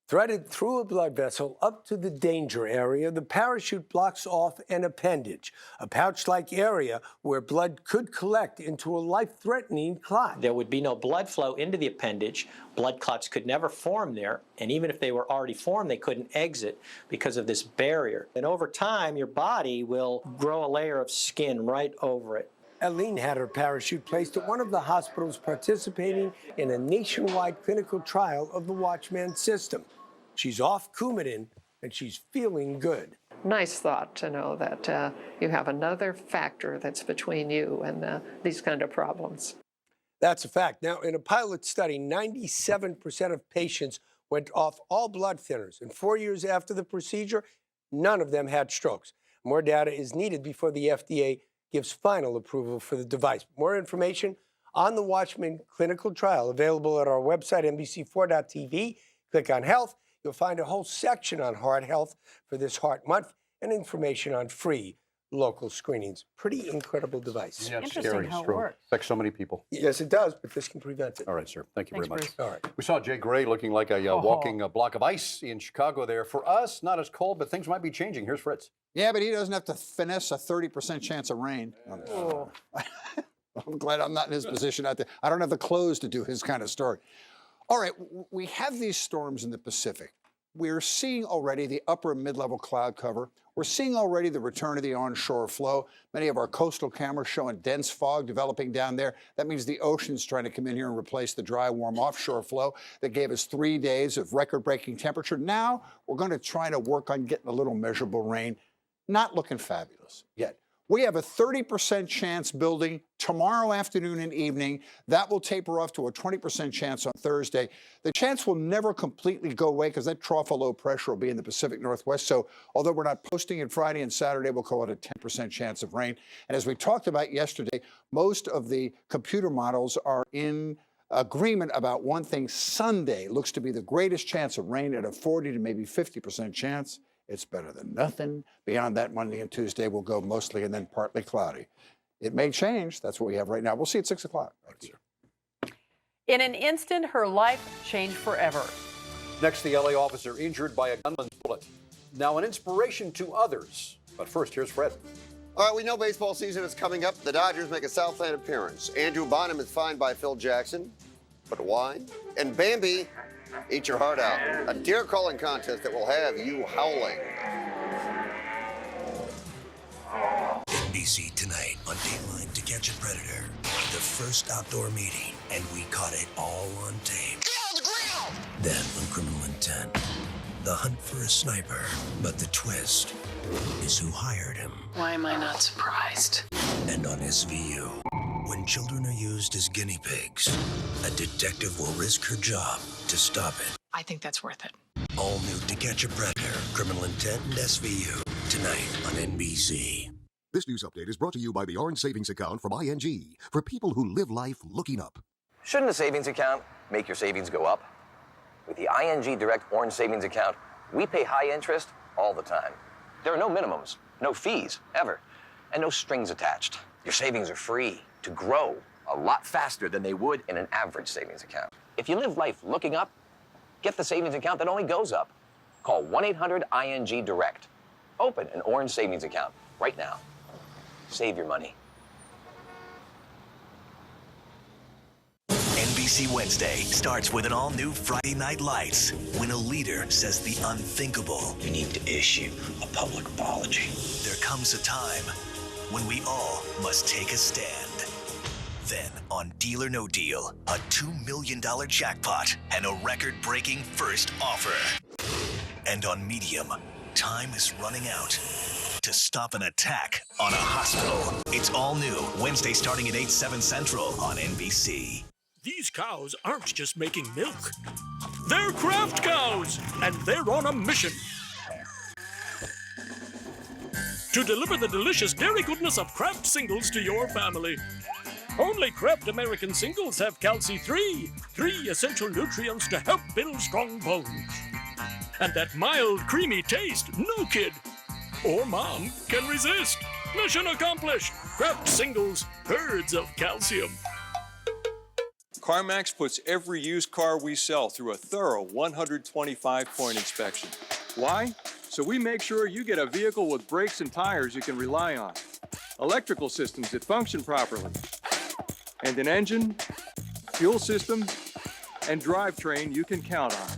[SPEAKER 13] Threaded through a blood vessel up to the danger area, the parachute blocks off an appendage, a pouch-like area where blood could collect into a life-threatening clot.
[SPEAKER 16] There would be no blood flow into the appendage. Blood clots could never form there, and even if they were already formed, they couldn't exit because of this barrier. And over time, your body will grow a layer of skin right over it.
[SPEAKER 13] Eileen had her parachute placed at one of the hospitals participating in a nationwide clinical trial of the Watchman system. She's off Coumadin, and she's feeling good.
[SPEAKER 24] Nice thought to know that you have another factor that's between you and these kind of problems.
[SPEAKER 13] That's a fact. Now, in a pilot study, 97% of patients went off all blood thinners, and 4 years after the procedure, none of them had strokes. More data is needed before the FDA gives final approval for the device. More information on the Watchman clinical trial available at our website, NBC4.tv. Click on Health. You'll find a whole section on heart health for this Heart Month and information on free local screenings. Pretty incredible device.
[SPEAKER 2] Yeah, it's
[SPEAKER 3] Interesting
[SPEAKER 2] scary.
[SPEAKER 3] how it
[SPEAKER 2] Stroke
[SPEAKER 3] works.
[SPEAKER 2] affects so many people.
[SPEAKER 13] Yes, it does, but this can prevent it.
[SPEAKER 2] All right, sir. Thank you
[SPEAKER 3] Thanks,
[SPEAKER 2] very much.
[SPEAKER 3] Bruce.
[SPEAKER 13] All right.
[SPEAKER 2] We saw Jay Gray looking like a walking block of ice in Chicago there. For us, not as cold, but things might be changing. Here's Fritz.
[SPEAKER 5] Yeah, but he doesn't have to finesse a 30% chance of rain.
[SPEAKER 3] Oh.
[SPEAKER 5] I'm glad I'm not in his position out there. I don't have the clothes to do his kind of story. All right, we have these storms in the Pacific. We're seeing already the upper and mid-level cloud cover. We're seeing already the return of the onshore flow. Many of our coastal cameras showing dense fog developing down there. That means the ocean's trying to come in here and replace the dry, warm offshore flow that gave us 3 days of record-breaking temperature. Now we're going to try to work on getting a little measurable rain. Not looking fabulous yet. We have a 30% chance building tomorrow afternoon and evening. That will taper off to a 20% chance on Thursday. The chance will never completely go away because that trough of low pressure will be in the Pacific Northwest. So although we're not posting it Friday and Saturday, we'll call it a 10% chance of rain. And as we talked about yesterday, most of the computer models are in agreement about one thing. Sunday looks to be the greatest chance of rain at a 40 to maybe 50% chance. It's better than nothing. Beyond that, Monday and Tuesday will go mostly and then partly cloudy. It may change. That's what we have right now. We'll see at 6 o'clock.
[SPEAKER 3] In an instant, her life changed forever.
[SPEAKER 2] Next, the LA officer injured by a gunman's bullet. Now, an inspiration to others. But first, here's Fred.
[SPEAKER 15] All right, we know baseball season is coming up. The Dodgers make a Southland appearance. Andrew Bonham is fined by Phil Jackson. But why? And Bambi, eat your heart out. A deer calling contest that will have you howling.
[SPEAKER 17] NBC tonight on Dateline To Catch a Predator. The first outdoor meeting, and we caught it all on tape. Then on Criminal Intent, the hunt for a sniper. But the twist is who hired him.
[SPEAKER 18] Why am I not surprised?
[SPEAKER 17] And on SVU, when children are used as guinea pigs, a detective will risk her job to stop it.
[SPEAKER 18] I think that's worth it.
[SPEAKER 17] All new To Catch a Predator, Criminal Intent, and SVU, tonight on NBC.
[SPEAKER 20] This news update is brought to you by the Orange Savings Account from ING, for people who live life looking up.
[SPEAKER 21] Shouldn't a savings account make your savings go up? With the ING Direct Orange Savings Account, we pay high interest all the time. There are no minimums, no fees, ever, and no strings attached. Your savings are free to grow a lot faster than they would in an average savings account. If you live life looking up, get the savings account that only goes up. Call 1-800-ING-DIRECT. Open an Orange Savings Account right now. Save your money.
[SPEAKER 17] NBC Wednesday starts with an all-new Friday Night Lights when a leader says the unthinkable.
[SPEAKER 22] You need to issue a public apology.
[SPEAKER 17] There comes a time when we all must take a stand. Then, on Deal or No Deal, a $2 million jackpot and a record-breaking first offer. And on Medium, time is running out to stop an attack on a hospital. It's all new, Wednesday starting at 8/7 Central on NBC.
[SPEAKER 25] These cows aren't just making milk. They're craft cows, and they're on a mission to deliver the delicious dairy goodness of Kraft Singles to your family. Only Kraft American Singles have Calci 3, 3 essential nutrients to help build strong bones. And that mild, creamy taste no kid or mom can resist. Mission accomplished. Kraft Singles, herds of calcium.
[SPEAKER 28] CarMax puts every used car we sell through a thorough 125-point inspection. Why? So we make sure you get a vehicle with brakes and tires you can rely on, electrical systems that function properly, and an engine, fuel system, and drivetrain you can count on.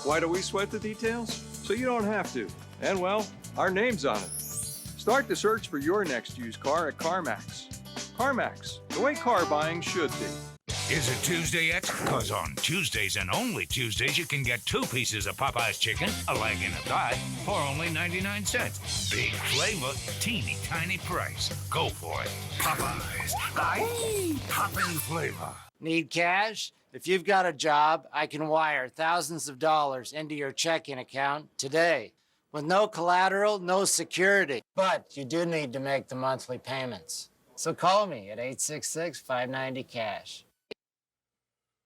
[SPEAKER 28] Why do we sweat the details? So you don't have to. And well, our name's on it. Start the search for your next used car at CarMax. CarMax, the way car buying should be.
[SPEAKER 29] Is it Tuesday yet? Because on Tuesdays and only Tuesdays, you can get 2 pieces of Popeye's chicken, a leg and a thigh, for only 99 cents. Big flavor, teeny tiny price. Go for it. Popeye's. Poppin' flavor.
[SPEAKER 30] Need cash? If you've got a job, I can wire thousands of dollars into your checking account today. With no collateral, no security. But you do need to make the monthly payments. So call me at 866-590-CASH.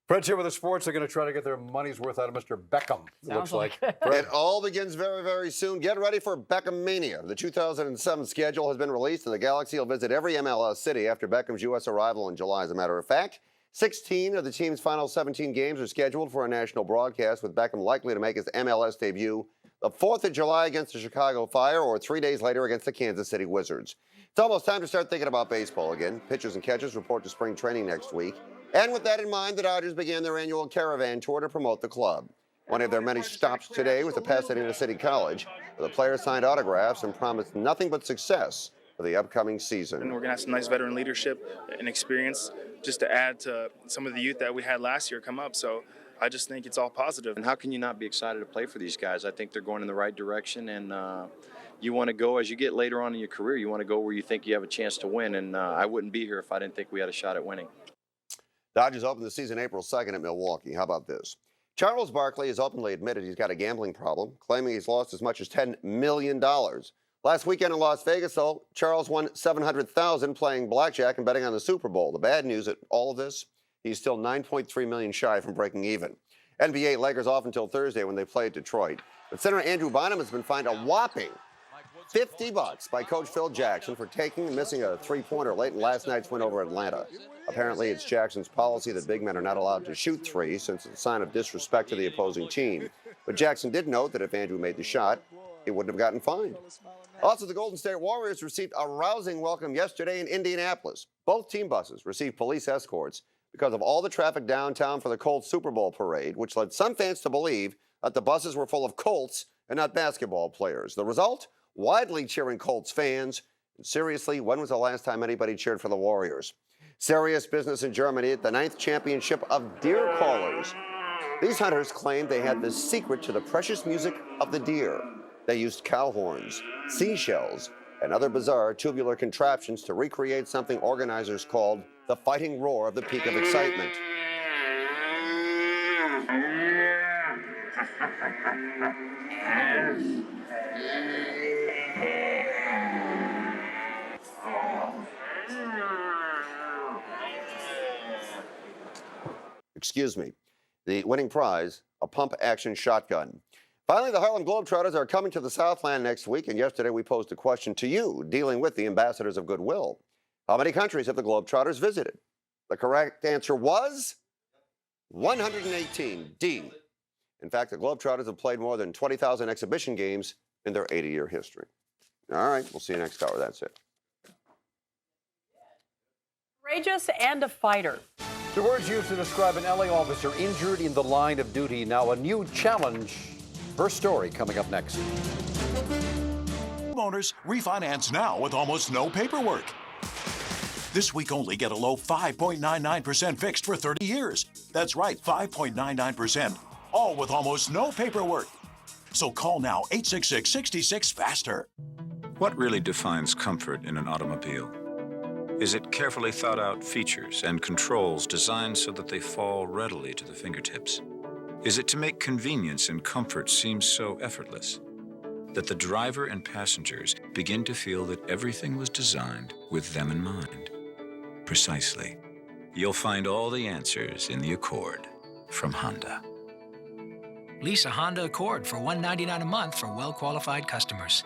[SPEAKER 2] Fred's here with the sports. They're going to try to get their money's worth out of Mr. Beckham, it looks like.
[SPEAKER 15] It all begins very, very soon. Get ready for Beckham Mania. The 2007 schedule has been released, and the Galaxy will visit every MLS city after Beckham's U.S. arrival in July. As a matter of fact, 16 of the team's final 17 games are scheduled for a national broadcast, with Beckham likely to make his MLS debut the 4th of July against the Chicago Fire or 3 days later against the Kansas City Wizards. It's almost time to start thinking about baseball again. Pitchers and catchers report to spring training next week. And with that in mind, the Dodgers began their annual caravan tour to promote the club. One of their many stops today was at Pasadena City College, where the players signed autographs and promised nothing but success for the upcoming season.
[SPEAKER 1] And we're going to have some nice veteran leadership and experience just to add to some of the youth that we had last year come up. So I just think it's all positive.
[SPEAKER 4] And how can you not be excited to play for these guys? I think they're going in the right direction, and you want to go, as you get later on in your career, you want to go where you think you have a chance to win. And I wouldn't be here if I didn't think we had a shot at winning.
[SPEAKER 15] Dodgers open the season April 2nd at Milwaukee. How about this? Charles Barkley has openly admitted he's got a gambling problem, claiming he's lost as much as $10 million. Last weekend in Las Vegas, though, Charles won $700,000 playing blackjack and betting on the Super Bowl. The bad news at all of this, he's still $9.3 million shy from breaking even. NBA Lakers off until Thursday when they play at Detroit. But center Andrew Bynum has been fined a whopping $50 by coach Phil Jackson for taking and missing a three-pointer late in last night's win over Atlanta. Apparently, it's Jackson's policy that big men are not allowed to shoot three, since it's a sign of disrespect to the opposing team. But Jackson did note that if Andrew made the shot, he wouldn't have gotten fined. Also, the Golden State Warriors received a rousing welcome yesterday in Indianapolis. Both team buses received police escorts because of all the traffic downtown for the Colts Super Bowl parade, which led some fans to believe that the buses were full of Colts and not basketball players. The result? Widely cheering Colts fans. And seriously, when was the last time anybody cheered for the Warriors? Serious business in Germany at the 9th championship of deer callers. These hunters claimed they had the secret to the precious music of the deer. They used cow horns, seashells, and other bizarre tubular contraptions to recreate something organizers called the fighting roar of the peak of excitement. Excuse me. The winning prize, a pump-action shotgun. Finally, the Harlem Globetrotters are coming to the Southland next week, and yesterday we posed a question to you, dealing with the ambassadors of goodwill. How many countries have the Globetrotters visited? The correct answer was 118, D. In fact, the Globetrotters have played more than 20,000 exhibition games in their 80-year history. All right, we'll see you next hour. That's it.
[SPEAKER 3] Courageous and a fighter.
[SPEAKER 2] The words used to describe an LA officer injured in the line of duty. Now a new challenge. Her story coming up next.
[SPEAKER 7] Homeowners, refinance now with almost no paperwork. This week only, get a low 5.99% fixed for 30 years. That's right, 5.99%. All with almost no paperwork. So call now, 866-66-FASTER.
[SPEAKER 9] What really defines comfort in an automobile? Is it carefully thought out features and controls designed so that they fall readily to the fingertips? Is it to make convenience and comfort seem so effortless that the driver and passengers begin to feel that everything was designed with them in mind? Precisely. You'll find all the answers in the Accord from Honda.
[SPEAKER 11] Lease a Honda Accord for $199 a month for well-qualified customers.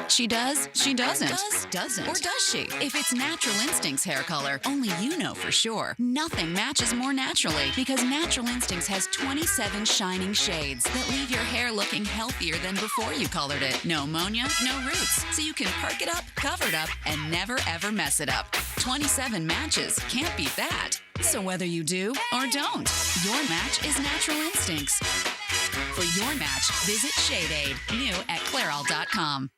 [SPEAKER 14] She does, she doesn't. Doesn't. Or does she? If it's Natural Instincts hair color, only you know for sure. Nothing matches more naturally because Natural Instincts has 27 shining shades that leave your hair looking healthier than before you colored it. No ammonia, no roots. So you can perk it up, cover it up, and never ever mess it up. 27 matches. Can't beat that. So whether you do or don't, your match is Natural Instincts. For your match, visit Shade Aid, new at Clairol.com.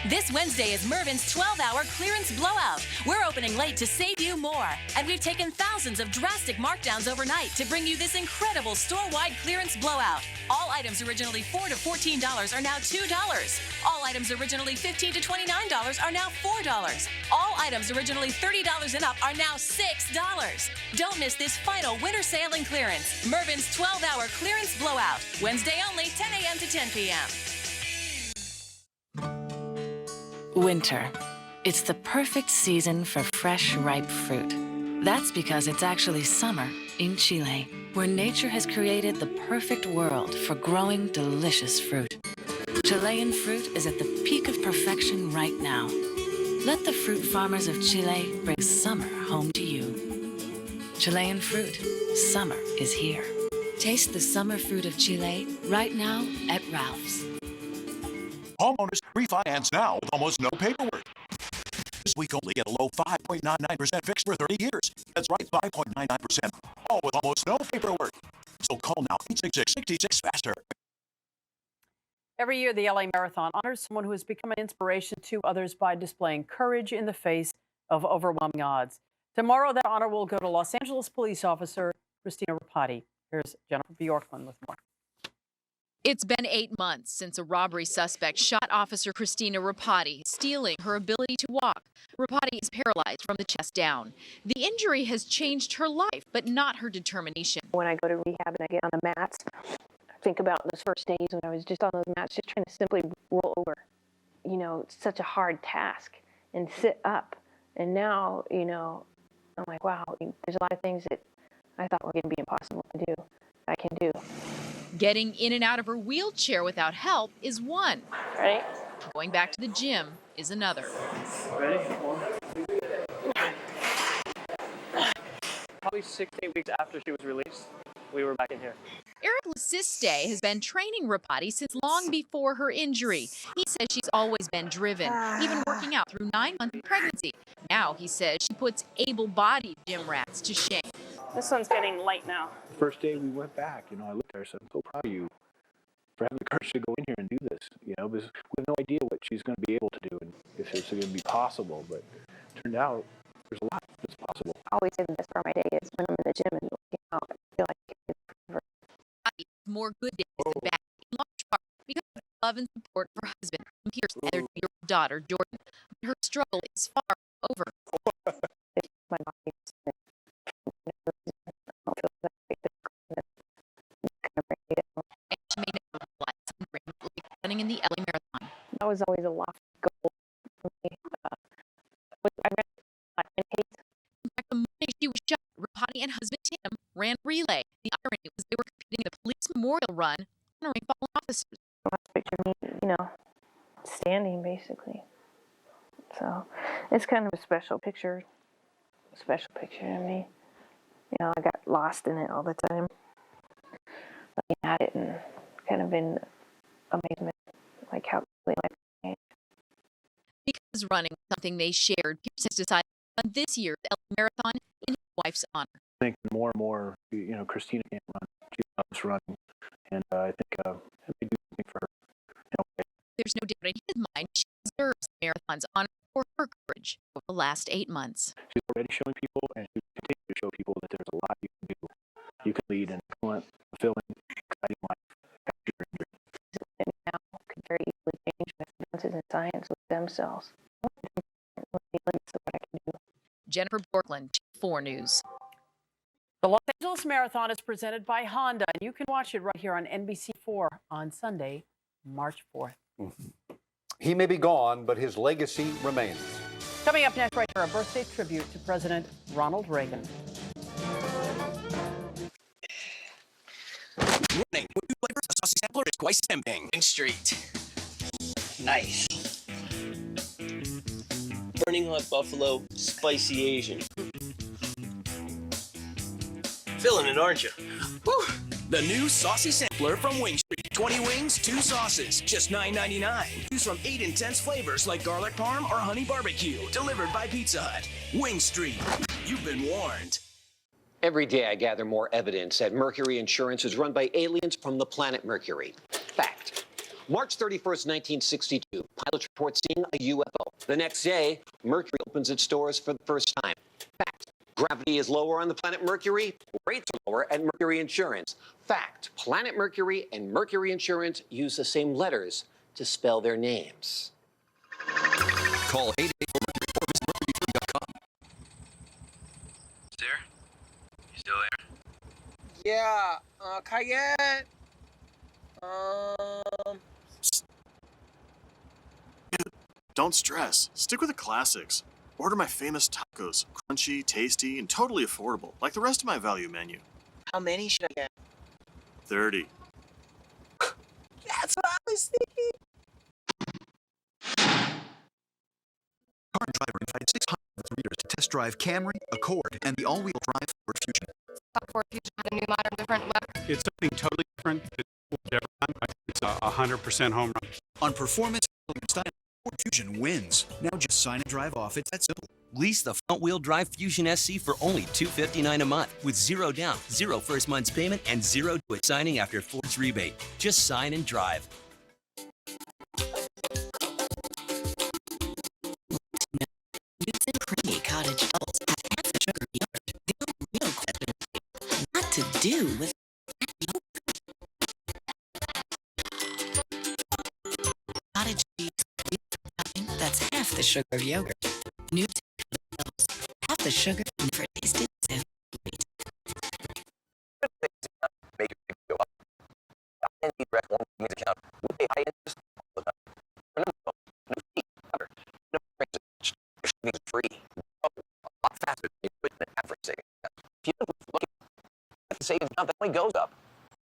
[SPEAKER 19] This Wednesday is Mervyn's 12-hour clearance blowout. We're opening late to save you more. And we've taken thousands of drastic markdowns overnight to bring you this incredible store-wide clearance blowout. All items originally $4 to $14 are now $2. All items originally $15 to $29 are now $4. All items originally $30 and up are now $6. Don't miss this final winter sale and clearance. Mervyn's 12-hour clearance blowout. Wednesday only, 10 a.m. to 10 p.m.
[SPEAKER 23] Winter. It's the perfect season for fresh, ripe fruit.
[SPEAKER 6] That's because it's actually summer in Chile, where nature has created the perfect world for growing delicious fruit. Chilean fruit is at the peak of perfection right now. Let the fruit farmers of Chile bring summer home to you. Chilean fruit, summer is here. Taste the summer fruit of Chile right now at Ralph's.
[SPEAKER 7] Homeowners refinance now with almost no paperwork. This week only get a low 5.99% fixed for 30 years. That's right, 5.99%, all with almost no paperwork. So call now, 866-66-FASTER.
[SPEAKER 3] Every year, the LA Marathon honors someone who has become an inspiration to others by displaying courage in the face of overwhelming odds. Tomorrow, that honor will go to Los Angeles police officer Christina Rapati. Here's Jennifer Bjorklund with more.
[SPEAKER 8] It's been 8 months since a robbery suspect shot Officer Christina Rapati, stealing her ability to walk. Rapati is paralyzed from the chest down. The injury has changed her life, but not her determination.
[SPEAKER 10] When I go to rehab and I get on the mats, I think about those first days when I was just on those mats, just trying to simply roll over. You know, it's such a hard task, and sit up. And now, you know, I'm like, wow, there's a lot of things that I thought were going to be impossible to do, I can do.
[SPEAKER 8] Getting in and out of her wheelchair without help is one.
[SPEAKER 10] Ready?
[SPEAKER 8] Going back to the gym is another.
[SPEAKER 12] Ready? Probably 6 to 8 weeks after she was released, we were back in here.
[SPEAKER 8] Eric Lasiste has been training Rapati since long before her injury. He says she's always been driven, even working out through 9 months of pregnancy. Now he says she puts able-bodied gym rats to shame.
[SPEAKER 10] This one's getting light now.
[SPEAKER 13] First day we went back, I looked at her and said, I'm so proud of you for having the courage to go in here and do this, because we have no idea what she's going to be able to do and if it's going to be possible, but it turned out there's a lot that's possible.
[SPEAKER 10] I always say the best part of my day is when I'm in the gym and working out. I feel like it's forever.
[SPEAKER 8] More good days than bad, in large part because of the love and support of her husband, Pierce, and their 2-year-old daughter, Jordan. But her struggle is far over.
[SPEAKER 10] My body is
[SPEAKER 8] And she may never realize something like running in the LA Marathon.
[SPEAKER 10] That was always a lofty goal for me. I ran in hate.
[SPEAKER 8] In fact, the morning she was shot, Rapati and husband Tim ran a relay. The irony was they were competing in a police memorial run honoring fallen officers.
[SPEAKER 10] Last picture of me, standing basically. So it's kind of a special picture to me. I got lost in it all the time, looking at it and kind of in amazement, like how quickly life changed.
[SPEAKER 8] Because running was something they shared, Pierce has decided to run this year's LA Marathon in his wife's honor.
[SPEAKER 13] I think more and more, Christina can't run. She loves running, and I think it may do something for her in a way.
[SPEAKER 8] There's no doubt in his mind she deserves the marathon's honor for her courage over the last 8 months.
[SPEAKER 13] She's already showing people, and she will continue to show people that there's a lot you can do. You can lead an excellent, fulfilling, exciting life after your injury.
[SPEAKER 10] Now could very easily change with advances in science with stem cells.
[SPEAKER 8] Jennifer Bjorklund, 4 News.
[SPEAKER 3] The Los Angeles Marathon is presented by Honda, and you can watch it right here on NBC4 on Sunday, March 4th.
[SPEAKER 2] He may be gone, but his legacy remains.
[SPEAKER 3] Coming up next, right here, a birthday tribute to President Ronald Reagan.
[SPEAKER 16] Warning, new flavors of saucy sampler is quite tempting. Main Street. Nice.
[SPEAKER 23] Burning hot buffalo, spicy Asian.
[SPEAKER 16] Feeling it, aren't you? Whew. The new saucy sampler from Wing Street. 20 wings, 2 sauces, just $9.99. Choose from 8 intense flavors like garlic parm or honey barbecue. Delivered by Pizza Hut. Wing Street. You've been warned.
[SPEAKER 24] Every day I gather more evidence that Mercury Insurance is run by aliens from the planet Mercury. Fact. March 31st, 1962, pilots report seeing a UFO. The next day, Mercury opens its doors for the first time. Fact. Gravity is lower on the planet Mercury. Rates are lower at Mercury Insurance. Fact. Planet Mercury and Mercury Insurance use the same letters to spell their names.
[SPEAKER 16] Call 888-MERCURY or visit mercury.com.
[SPEAKER 22] There? You still there?
[SPEAKER 23] Yeah, Kayette.
[SPEAKER 26] Dude, don't stress. Stick with the classics.
[SPEAKER 5] Order my famous tacos. Crunchy, tasty, and totally affordable, like the rest of my value menu.
[SPEAKER 23] How many should I get?
[SPEAKER 5] 30.
[SPEAKER 23] That's what I was thinking.
[SPEAKER 17] Car and Driver invited 600 of its readers to test drive Camry, Accord, and the all-wheel drive Ford Fusion.
[SPEAKER 18] Ford Fusion had a new, modern, different look.
[SPEAKER 20] It's something totally different. It's a 100% home run.
[SPEAKER 17] On performance and style, Ford Fusion wins. Now just sign and drive off. It's that simple.
[SPEAKER 21] Lease the front-wheel drive Fusion SC for only $259 a month with 0 down, 0 first month's payment, and 0 to a signing after Ford's rebate. Just sign and drive.
[SPEAKER 6] Newton Creamy Cottage Doubles have half the sugar yogurt. The only real question is what to do with cottage cheese. That's half the sugar of yogurt. Newton Cottage Doubles. Half the sugar never tasted so sweet.
[SPEAKER 22] Make your go up. NBC direct one means account with a high interest all the time. No fee, cover. No transaction. Your savings free. No, a lot faster than you would in an average savings account. If you don't look at the savings account, that only goes up.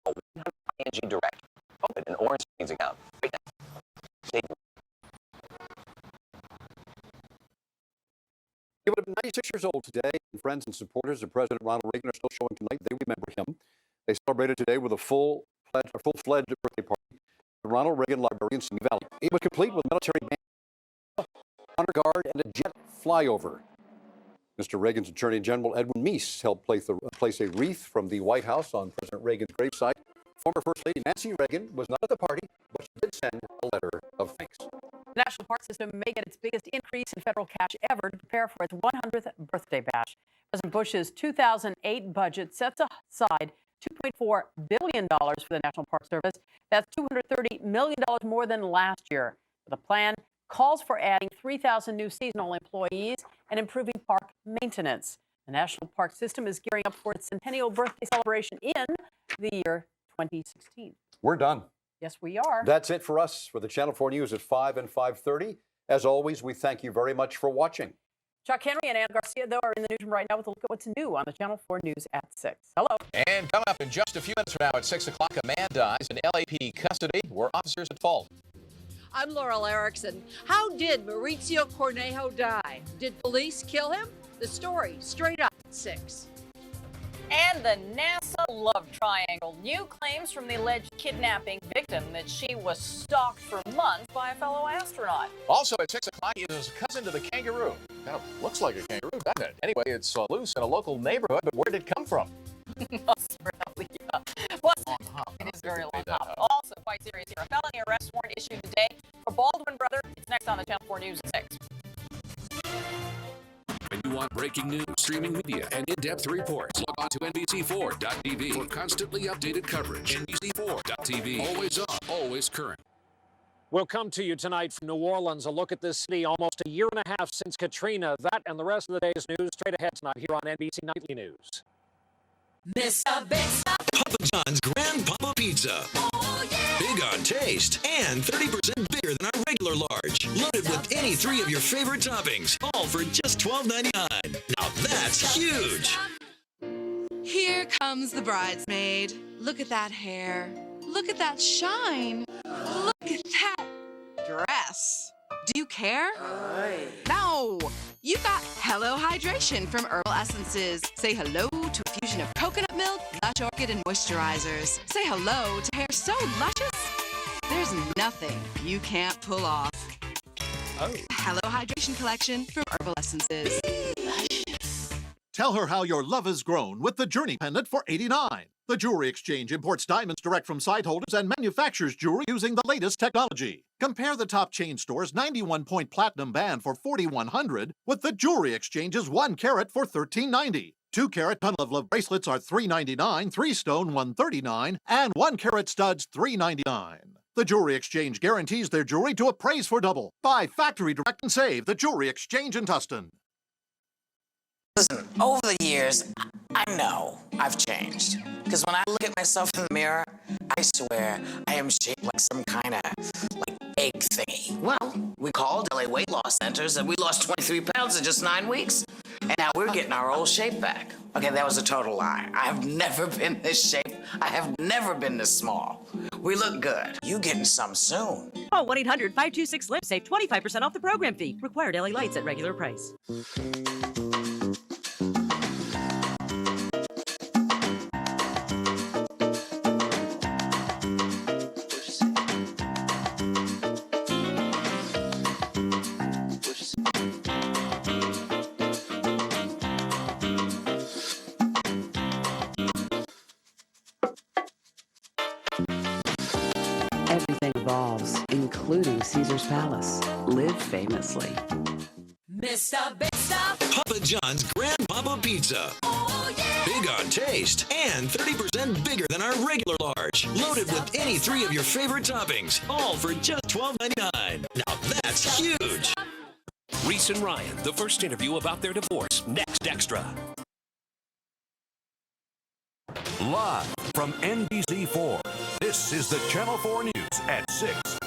[SPEAKER 22] A 100 ING direct. Open an orange savings account right now. Save.
[SPEAKER 2] He would have been 96 years old today, and friends and supporters of President Ronald Reagan are still showing tonight. They remember him. They celebrated today with a full-fledged birthday party at Ronald Reagan Library in Simi Valley. It was complete with military band, honor guard, and a jet flyover. Mr. Reagan's Attorney General Edwin Meese helped place a wreath from the White House on President Reagan's gravesite. Former First Lady Nancy Reagan was not at the party, but she did send a letter of thanks.
[SPEAKER 3] The National Park System may get its biggest increase in federal cash ever to prepare for its 100th birthday bash. President Bush's 2008 budget sets aside $2.4 billion for the National Park Service. That's $230 million more than last year. The plan calls for adding 3,000 new seasonal employees and improving park maintenance. The National Park System is gearing up for its centennial birthday celebration in the year 2016.
[SPEAKER 2] We're done.
[SPEAKER 3] Yes, we are.
[SPEAKER 2] That's it for us for the Channel 4 News at 5 and 5:30. As always, we thank you very much for watching.
[SPEAKER 3] Chuck Henry and Ann Garcia, though, are in the newsroom right now with a look at what's new on the Channel 4 News at 6. Hello.
[SPEAKER 25] And coming up in just a few minutes from now at 6 o'clock, a man dies in LAP custody. Were officers at fault?
[SPEAKER 26] I'm Laurel Erickson. How did Mauricio Cornejo die? Did police kill him? The story straight up at 6.
[SPEAKER 27] And the NASA love triangle. New claims from the alleged kidnapping victim that she was stalked for months by a fellow astronaut.
[SPEAKER 25] Also at 6 o'clock, it is a cousin to the kangaroo. Kind of looks like a kangaroo, doesn't it? Anyway, it's loose in a local neighborhood, but where did it come from?
[SPEAKER 27] Australia. Plus, it is very long. Also, quite serious here. A felony arrest warrant issued today for Baldwin brother. It's next on the Channel 4 News at 6.
[SPEAKER 28] When you want breaking news, streaming media, and in-depth reports, log on to NBC4.tv for constantly updated coverage. NBC4.tv. Always on, always current.
[SPEAKER 30] We'll come to you tonight from New Orleans, a look at this city almost a year and a half since Katrina. That and the rest of the day's news straight ahead tonight here on NBC Nightly News.
[SPEAKER 19] Mr. Big Stop.
[SPEAKER 7] Papa John's Grand Papa Pizza.
[SPEAKER 19] Oh, yeah.
[SPEAKER 7] Big on taste and 30% bigger than our regular large. Loaded with any 3 of your favorite toppings. All for just $12.99. Now that's huge.
[SPEAKER 14] Here comes the bridesmaid. Look at that hair. Look at that shine. Look at that dress. Do you care? No. You got Hello Hydration from Herbal Essences. Say hello to a fusion of coconut milk, Dutch orchid, and moisturizers. Say hello to hair so luscious, there's nothing you can't pull off. Oh. Hello Hydration Collection from Herbal Essences.
[SPEAKER 29] Tell her how your love has grown with the Journey pendant for $89. The Jewelry Exchange imports diamonds direct from site holders and manufactures jewelry using the latest technology. Compare the top chain store's 91-point platinum band for $4,100 with the Jewelry Exchange's 1 carat for $13.90. 2 carat tunnel of love bracelets are $3.99, 3 stone $139, and 1 carat studs $3.99. The Jewelry Exchange guarantees their jewelry to appraise for double. Buy factory direct and save. The Jewelry Exchange in Tustin.
[SPEAKER 31] Listen, over the years, I know I've changed. Because when I look at myself in the mirror, I swear I am shaped like some kind of, egg thingy. Well, We called LA Weight Loss Centers and we lost 23 pounds in just 9 weeks. And now we're getting our old shape back. Okay, that was a total lie. I have never been this shape. I have never been this small. We look good. You getting some soon.
[SPEAKER 1] Call 1-800-526-LIP. Save 25% off the program fee. Required LA Lights at regular price.
[SPEAKER 4] Everything evolves, including Caesar's Palace. Live famously.
[SPEAKER 8] Mr. Big Stuff.
[SPEAKER 9] Papa John's Grandpapa Pizza.
[SPEAKER 8] Oh, yeah.
[SPEAKER 9] Big on taste and 30% bigger than our regular large. Loaded with any 3 of your favorite toppings. All for just $12.99. Now that's huge.
[SPEAKER 28] Reese and Ryan, the first interview about their divorce. Next Extra.
[SPEAKER 10] Live from NBC 4, this is the Channel 4 News at 6.